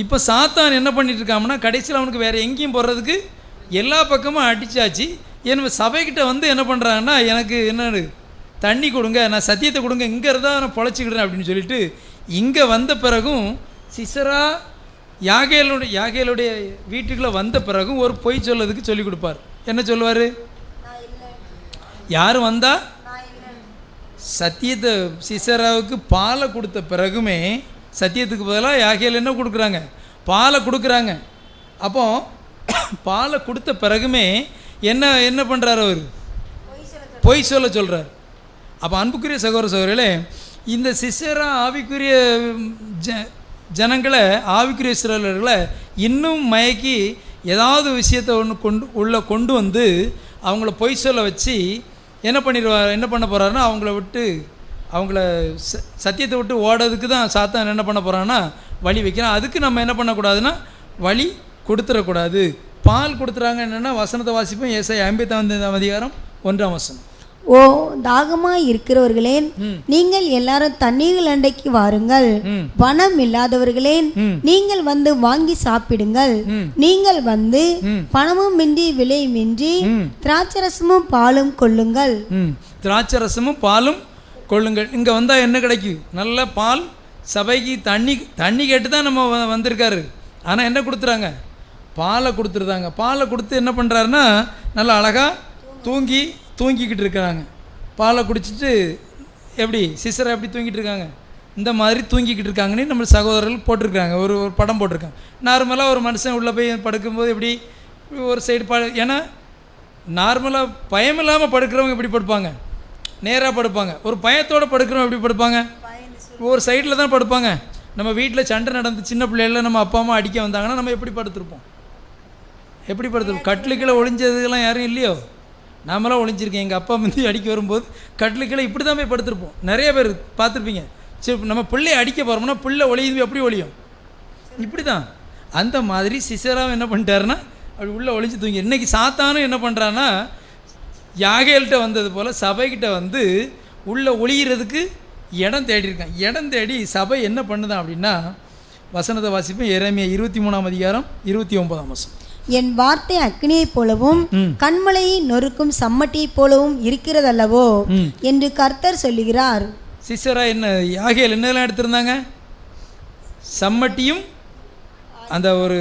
இப்போ சாத்தான் என்ன பண்ணிட்டு இருக்காங்கன்னா, கடைசியில் அவனுக்கு வேறு எங்கேயும் போடுறதுக்கு எல்லா பக்கமும் அடித்தாச்சு. என்ன சபைக்கிட்ட என்ன பண்ணுறாங்கன்னா, எனக்கு என்ன தண்ணி கொடுங்க, நான் சத்தியத்தை கொடுங்க, இங்கே இருந்தால் நான் பொழைச்சிக்கிடுறேன் அப்படின்னு சொல்லிட்டு இங்கே வந்த பிறகும் சிசரா யாகேலுடைய வீட்டுக்குள்ளே வந்த பிறகும் ஒரு பொய் சொல்லதுக்கு சொல்லிக் கொடுப்பார். என்ன சொல்லுவார்? யார் வந்தா சத்தியத்தை சிசராவுக்கு பாலை கொடுத்த பிறகுமே சத்தியத்துக்கு பதிலாக யாகேல் என்ன கொடுக்குறாங்க? பாலை கொடுக்குறாங்க. அப்போ பாலை கொடுத்த பிறகுமே என்ன பண்ணுறாரு? அவர் பொய் சொல்கிறார். அப்போ அன்புக்குரிய சகோதர சகோதரிகளே, இந்த சிசேரா ஆவிக்குரிய ஜனங்களை, ஆவிக்குரிய இஸ்ரவேலர்களை இன்னும் மயக்கி ஏதாவது விஷயத்தை கொண்டு வந்து அவங்கள பொய் சொல்ல வச்சு என்ன பண்ண போகிறாருன்னா, அவங்கள சத்தியத்தை விட்டு ஓடுறதுக்கு தான் சாத்தான் என்ன பண்ண போகிறான்னா வழி வைக்கிறான். அதுக்கு நம்ம என்ன பண்ணக்கூடாதுன்னா வழி கொடுத்துடக்கூடாது. பால் கொடுத்துறாங்க. என்னென்னா வசனத்தை வாசிப்போம். ஏசாயா 55:1. ஓ தாகமாய் இருக்கிறவர்களே, நீங்கள் எல்லாரும் தண்ணீர்கள் அண்டைக்கு வாருங்கள். பணம் இல்லாதவர்களே, நீங்கள் வாங்கி சாப்பிடுங்கள். நீங்கள் பணமும் மின்றி விலையுமின்றி திராட்சரசமும் பாலும் கொள்ளுங்கள். திராட்சரசமும் பாலும் கொள்ளுங்கள். இங்கே வந்தால் என்ன கிடைக்கும்? நல்ல பால். சபைக்கு தண்ணி கேட்டு தான் நம்ம வந்திருக்காரு. ஆனால் என்ன கொடுத்துறாங்க? பாலை கொடுத்துருந்தாங்க. பாலை கொடுத்து என்ன பண்ணுறாருன்னா, நல்லா அழகாக தூங்கிக்கிட்டு இருக்கிறாங்க. பாலை குடிச்சிட்டு எப்படி சிசரா எப்படி தூங்கிட்டு இருக்காங்க? இந்த மாதிரி தூங்கிக்கிட்டு இருக்காங்கன்னு நம்ம சகோதரர்கள் போட்டிருக்காங்க. ஒரு ஒரு படம் போட்டிருக்காங்க. நார்மலாக ஒரு மனுஷன் உள்ளே போய் படுக்கும்போது எப்படி ஒரு சைடு ஏன்னா நார்மலாக பயம் இல்லாமல் படுக்கிறவங்க எப்படி படுப்பாங்க? நேராக படுப்பாங்க. ஒரு பயத்தோடு படுக்கிறவங்க எப்படி படுப்பாங்க? ஒரு சைடில் தான் படுப்பாங்க. நம்ம வீட்டில் சண்டை நடந்து சின்ன பிள்ளைகளில் நம்ம அப்பா அம்மா அடிக்க வந்தாங்கன்னா நம்ம எப்படி படுத்துருப்போம்? எப்படி படுத்துருப்போம்? கட்டிலுக்கீழே ஒளிஞ்சதுக்கெல்லாம் யாரும் இல்லையோ? நாமெல்லாம் ஒளிஞ்சிருக்கேன். எங்கள் அப்பா வந்து அடிக்க வரும்போது கட்டிலுக்கீழே இப்படி தான் போய் படுத்துருப்போம். நிறைய பேர் பார்த்துருப்பீங்க. சரி, நம்ம பிள்ளையை அடிக்க போகிறோம்னா பிள்ளை ஒளியுது எப்படி ஒளியும்? இப்படி தான். அந்த மாதிரி சிசராவும் என்ன பண்ணிட்டாருன்னா அப்படி உள்ளே ஒளிஞ்சு தூங்கி. இன்றைக்கி சாத்தானும் என்ன பண்ணுறான்னா யாகேல்கிட்ட வந்தது போல் சபைக்கிட்ட வந்து உள்ளே ஒளிகிறதுக்கு இடம் தேடியிருக்கான். இடம் தேடி சபை என்ன பண்ணுதான் அப்படின்னா, வசனத்தை வாசிப்பேன். எரேமியா 23ஆம் அதிகாரம் 29ஆம் வசனம். என் வார்த்தை அக்னியைப் போலவும் கண்மலையை நொறுக்கும் சம்மட்டியைப் போலவும் இருக்கிறதல்லவோ என்று கர்த்தர் சொல்லுகிறார். சிசரா என்ன யாகேல் என்னெல்லாம் எடுத்திருந்தாங்க? சம்மட்டியும் அந்த ஒரு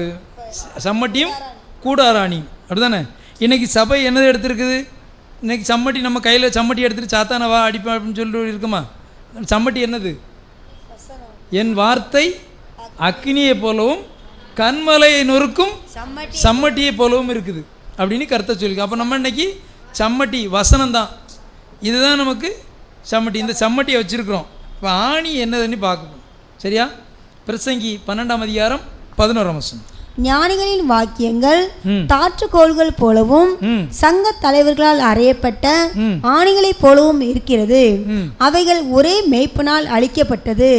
சம்மட்டியும் கூடாராணியும், அப்படிதானே? இன்றைக்கி சபை என்னது எடுத்துருக்குது? இன்றைக்கி சம்மட்டி நம்ம கையில் சம்மட்டி எடுத்துகிட்டு சாத்தானவா அடிப்பா அப்படின்னு சொல்லி இருக்குமா? சம்மட்டி என்னது? என் வார்த்தை அக்னியை போலவும் கண்மலையை நொறுக்கும் சம்மட்டியை போலவும் இருக்குது அப்படின்னு கருத்தை சொல்லியிருக்கு. அப்போ நம்ம இன்னைக்கு சம்மட்டி வசனம் தான், இதுதான் நமக்கு சம்மட்டி. இந்த சம்மட்டியை வச்சுருக்குறோம். இப்போ ஆணி என்னதுன்னு பார்க்கணும். சரியா? பிரசங்கி 12ஆம் அதிகாரம் 11ஆம் வசனம். ஞானிகளின் வாக்கியங்கள் தாற்றுக்கோள்கள் போலவும் சங்க தலைவர்களால் அறையப்பட்ட ஆணிகளைப் போலவும் இருக்கிறது. அவைகள் ஒரே மேய்ப்பனால் அழிக்கப்பட்டது.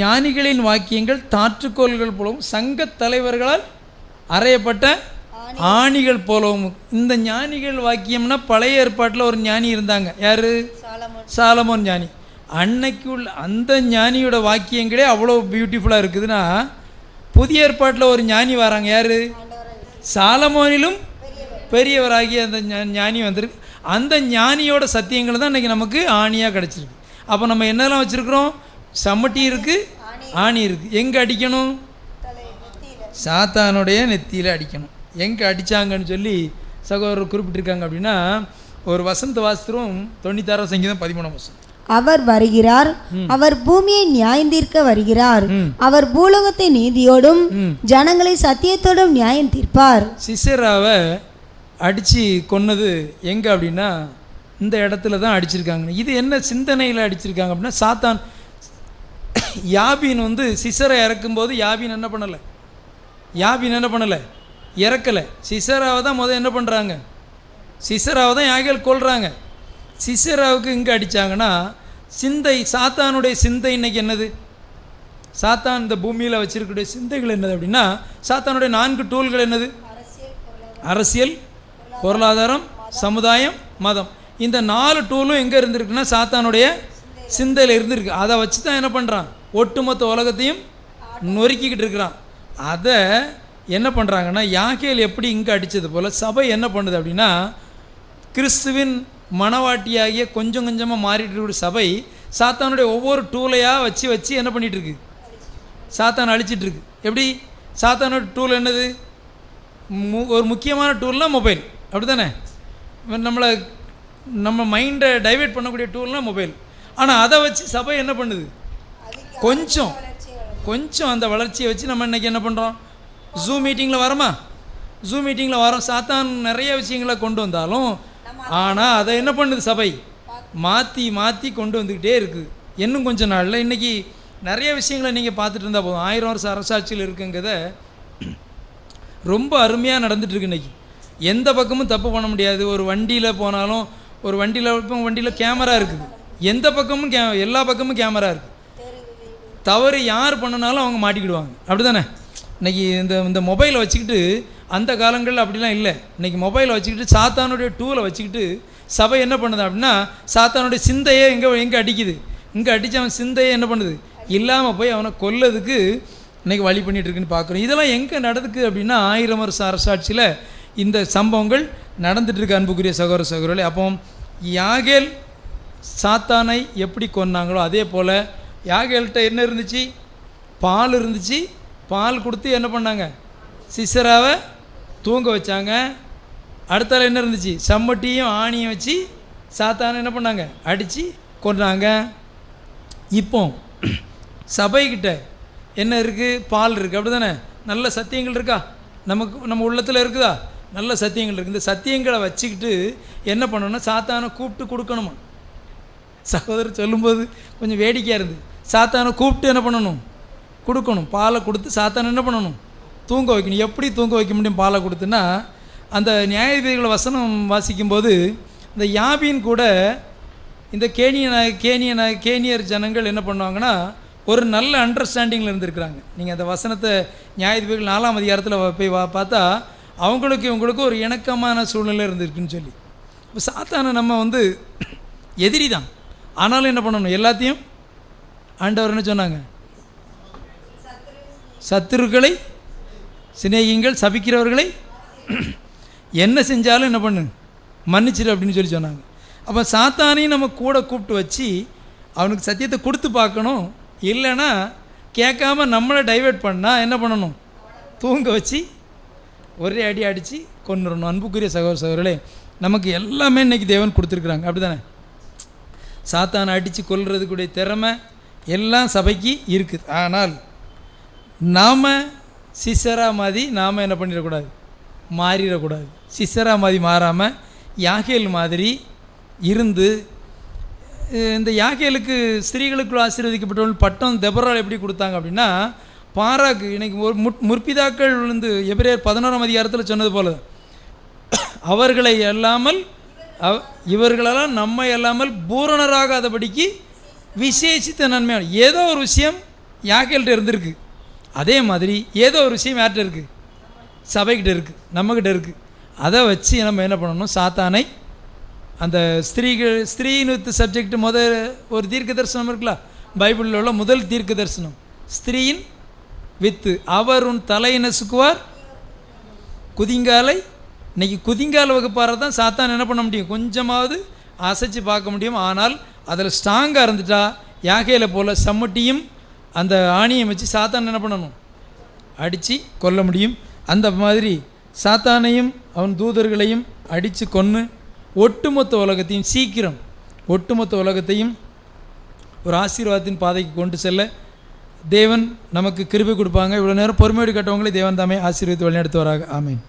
ஞானிகளின் வாக்கியங்கள் தாற்றுக்கோள்கள் போலவும் சங்க தலைவர்களால் அறையப்பட்ட ஆணிகள் போலவும். இந்த ஞானிகள் வாக்கியம்னா பழைய ஏற்பாட்டில் ஒரு ஞானி இருந்தாங்க. யாரு? சாலமோன் ஞானி. அன்னைக்கு உள்ள அந்த ஞானியோட வாக்கியங்களே அவ்வளோ பியூட்டிஃபுல்லாக இருக்குதுன்னா, புதிய ஏற்பாட்டில் ஒரு ஞானி வராங்க. யார்? சாலமோனிலும் பெரியவராகிய அந்த ஞானி வந்திருக்கு. அந்த ஞானியோட சத்தியங்கள் தான் இன்றைக்கி நமக்கு ஆணியாக கிடச்சிருக்கு. அப்போ நம்ம என்னெல்லாம் வச்சுருக்குறோம்? சம்மட்டி இருக்குது, ஆணி இருக்குது. எங்கே அடிக்கணும்? சாத்தானுடைய நெத்தியில் அடிக்கணும். எங்கே அடித்தாங்கன்னு சொல்லி சகோதரர் குறிப்பிட்டிருக்காங்க. அப்படின்னா ஒரு வசனத்தை வாசித்துரும். 96 சங்கீதம் 13ஆம் வசனம். அவர் வருகிறார், அவர் பூமியை நியாயந்தீர்க்க வருகிறார். அவர் பூலோகத்தை நீதியோடும் ஜனங்களை சத்தியத்தோடும் நியாயம் தீர்ப்பார். சிசராவை அடித்து கொன்னது எங்கே அப்படின்னா இந்த இடத்துல தான் அடிச்சிருக்காங்க. இது என்ன சிந்தனையில் அடிச்சிருக்காங்க அப்படின்னா, சாத்தான் யாபீன் வந்து சிசரை இறக்கும்போது யாபீன் என்ன பண்ணலை? இறக்கலை. சிசராவை தான் முதல் என்ன பண்ணுறாங்க? சிசராவை தான் யாகேல் கொல்றாங்க. சிசராவுக்கு இங்கே அடித்தாங்கன்னா சிந்தை, சாத்தானுடைய சிந்தை இன்னைக்கு என்னது? சாத்தான் இந்த பூமியில் வச்சிருக்கக்கூடிய சிந்தைகள் என்னது அப்படின்னா, சாத்தானுடைய 4 டூல்கள் என்னது? அரசியல், பொருளாதாரம், சமுதாயம், மதம். இந்த 4 டூலும் எங்கே இருந்திருக்குன்னா சாத்தானுடைய சிந்தையில் இருந்திருக்கு. அதை வச்சு தான் என்ன பண்ணுறான்? ஒட்டுமொத்த உலகத்தையும் நொறுக்கிக்கிட்டு இருக்கிறான். அதை என்ன பண்ணுறாங்கன்னா, யாகேல் எப்படி இங்கே அடித்தது போல் சபை என்ன பண்ணுது அப்படின்னா, கிறிஸ்துவின் மனவாட்டியாகிய கொஞ்சம் கொஞ்சமாக மாறிட்டு இருக்கிற சபை சாத்தானுடைய ஒவ்வொரு டூலையாக வச்சு என்ன பண்ணிகிட்ருக்கு? சாத்தான் அழிச்சிட்ருக்கு. எப்படி? சாத்தானோட டூல் என்னது? ஒரு முக்கியமான டூல்னால் மொபைல், அப்படி தானே? நம்ம மைண்டை டைவெர்ட் பண்ணக்கூடிய டூல்னால் மொபைல். ஆனால் அதை வச்சு சபை என்ன பண்ணுது? கொஞ்சம் அந்த வளர்ச்சியை வச்சு நம்ம இன்றைக்கி என்ன பண்ணுறோம்? ஜூம் மீட்டிங்கில் வரோம். சாத்தான் நிறைய விஷயங்களை கொண்டு வந்தாலும், ஆனால் அதை என்ன பண்ணுது? சபை மாற்றி கொண்டு வந்துக்கிட்டே இருக்குது. இன்னும் கொஞ்சம் நாளில் இன்றைக்கி நிறைய விஷயங்களை நீங்கள் பார்த்துட்டு இருந்தால் போதும். 1000 வருஷம் அரசாட்சியில் இருக்குங்கிறத ரொம்ப அருமையாக நடந்துகிட்ருக்கு. இன்றைக்கி எந்த பக்கமும் தப்பு பண்ண முடியாது. ஒரு வண்டியில் போனாலும், ஒரு வண்டியில் கேமரா இருக்குது. எந்த பக்கமும் எல்லா பக்கமும் கேமரா இருக்குது. தவறு யார் பண்ணினாலும் அவங்க மாட்டிக்கிடுவாங்க, அப்படி தானே? இன்றைக்கி இந்த மொபைலை வச்சுக்கிட்டு, அந்த காலங்களில் அப்படிலாம் இல்லை. இன்றைக்கி மொபைலை வச்சுக்கிட்டு சாத்தானுடைய டூலை வச்சுக்கிட்டு சபை என்ன பண்ணுது அப்படின்னா, சாத்தானுடைய சிந்தையை எங்கே அடிக்குது? இங்கே அடித்து அவன் சிந்தையை என்ன பண்ணுது? இல்லாமல் போய் அவனை கொல்லதுக்கு இன்றைக்கி வழி பண்ணிகிட்ருக்குன்னு பார்க்குறோம். இதெல்லாம் எங்கே நடந்துக்கு அப்படின்னா, 1000 வருஷம் அரசாட்சியில் இந்த சம்பவங்கள் நடந்துகிட்ருக்கு. அன்புக்குரிய சகோதர சகோதரர்களே, அப்போ யாகேல் சாத்தானை எப்படி கொன்னாங்களோ அதே போல் யாகேல்கிட்ட என்ன இருந்துச்சு? பால் இருந்துச்சு. பால் கொடுத்து என்ன பண்ணாங்க? சிசராவை தூங்க வச்சாங்க. அடுத்தால என்ன இருந்துச்சு? சம்மட்டியும் ஆணியும் வச்சு சாத்தானை என்ன பண்ணாங்க? அடித்து கொண்டாங்க. இப்போ சபைக்கிட்ட என்ன இருக்குது? பால் இருக்குது, அப்படி தானே? நல்ல சத்தியங்கள் இருக்கா? நம்ம உள்ளத்தில் இருக்குதா? நல்ல சத்தியங்கள் இருக்குது. இந்த சத்தியங்களை வச்சுக்கிட்டு என்ன பண்ணணும்னா சாத்தானை கூப்பிட்டு கொடுக்கணுமா? சகோதரர் சொல்லும்போது கொஞ்சம் வேடிக்கையாக இருந்தது. சாத்தானை கூப்பிட்டு என்ன பண்ணணும்? கொடுக்கணும். பாலை கொடுத்து சாத்தானை என்ன பண்ணணும்? தூங்க வைக்கணும். எப்படி தூங்க வைக்க முடியும் பாலை கொடுத்துன்னா, அந்த நியாயாதிபதிகளை வசனம் வாசிக்கும்போது இந்த யாபீன் கூட இந்த கேனியர் ஜனங்கள் என்ன பண்ணுவாங்கன்னா ஒரு நல்ல அண்டர்ஸ்டாண்டிங்கில் இருந்திருக்கிறாங்க. நீங்கள் அந்த வசனத்தை நியாயாதிபதிகள் 4ஆம் அதிகாரத்தில் போய் பார்த்தா அவங்களுக்கு இவங்களுக்கு ஒரு இணக்கமான சூழ்நிலை இருந்திருக்குன்னு சொல்லி. இப்போ சாத்தானை நம்ம எதிரி தான், ஆனாலும் என்ன பண்ணணும்? எல்லாத்தையும் ஆண்டவர் என்ன சொன்னாங்க? சத்துருக்களை சிநேகிங்கள், சபிக்கிறவர்களை என்ன செஞ்சாலும் என்ன பண்ணு? மன்னிச்சிடு அப்படின்னு சொல்லி சொன்னாங்க. அப்போ சாத்தானையும் நம்ம கூட கூப்பிட்டு வச்சு அவனுக்கு சத்தியத்தை கொடுத்து பார்க்கணும். இல்லைன்னா கேட்காம நம்மளை டைவெர்ட் பண்ணால் என்ன பண்ணணும்? தூங்க வச்சு ஒரே அடி அடித்து கொண்டுடணும். அன்புக்குரிய சகோதரர்களே, நமக்கு எல்லாமே இன்றைக்கி தேவன் கொடுத்துருக்குறாங்க, அப்படி தானே? சாத்தானை அடித்து கொல்றதுக்குடைய திறமை எல்லாம் சபைக்கு இருக்குது. ஆனால் நாம் சிசரா மாதிரி நாம் என்ன பண்ணிடக்கூடாது? மாறிடக்கூடாது. சிசரா மாதிரி மாறாமல் யாகேல் மாதிரி இருந்து, இந்த யாகேலுக்கு ஸ்திரீகளுக்குள்ள ஆசீர்வதிக்கப்பட்டவர்கள் பட்டம் தெபொராள் எப்படி கொடுத்தாங்க அப்படின்னா, பாராக்கு இன்றைக்கி ஒரு முற்பிதாக்கள் எபிரேயர் 11ஆம் அதிகாரத்தில் சொன்னது போல, அவர்களை அல்லாமல் இவர்களெல்லாம் நம்மை அல்லாமல் பூரணராகாதபடிக்கு விசேஷித்த நன்மையான ஏதோ ஒரு விஷயம் யாகேல்கிட்ட இருந்திருக்கு. அதே மாதிரி ஏதோ ஒரு விஷயம் யார்கிட்ட இருக்குது? சபைக்கிட்ட இருக்குது, நம்மக்கிட்ட இருக்குது. அதை வச்சு நம்ம என்ன பண்ணணும்? சாத்தானை அந்த ஸ்திரீன் வித் சப்ஜெக்ட் ஒரு தீர்க்க தரிசனம் இருக்குல்ல, பைபிளில் உள்ள முதல் தீர்க்க தரிசனம், ஸ்திரீயின் வித்து அவர் உன் தலையை நசுக்குவார் குதிங்காலை. இன்றைக்கி குதிங்கால வகுப்பார தான் சாத்தான் என்ன பண்ண முடியும்? கொஞ்சமாவது அசைச்சு பார்க்க முடியும். ஆனால் அதில் ஸ்ட்ராங்காக இருந்துட்டா யாகேல போல் சம்மட்டியும் அந்த ஆணியை வச்சு சாத்தான் என்ன பண்ணணும்? அடித்து கொல்ல முடியும். அந்த மாதிரி சாத்தானையும் அவன் தூதர்களையும் அடித்து கொன்று ஒட்டுமொத்த உலகத்தையும் ஒட்டுமொத்த உலகத்தையும் ஒரு ஆசீர்வாதத்தின் பாதைக்கு கொண்டு செல்ல தேவன் நமக்கு கிருபை கொடுப்பாங்க. இவ்வளோ நேரம் பொறுமையோடு கேட்டவங்களை தேவன் தாமே ஆசீர்வதித்து வழிநடத்துவாராக. ஆமீன்.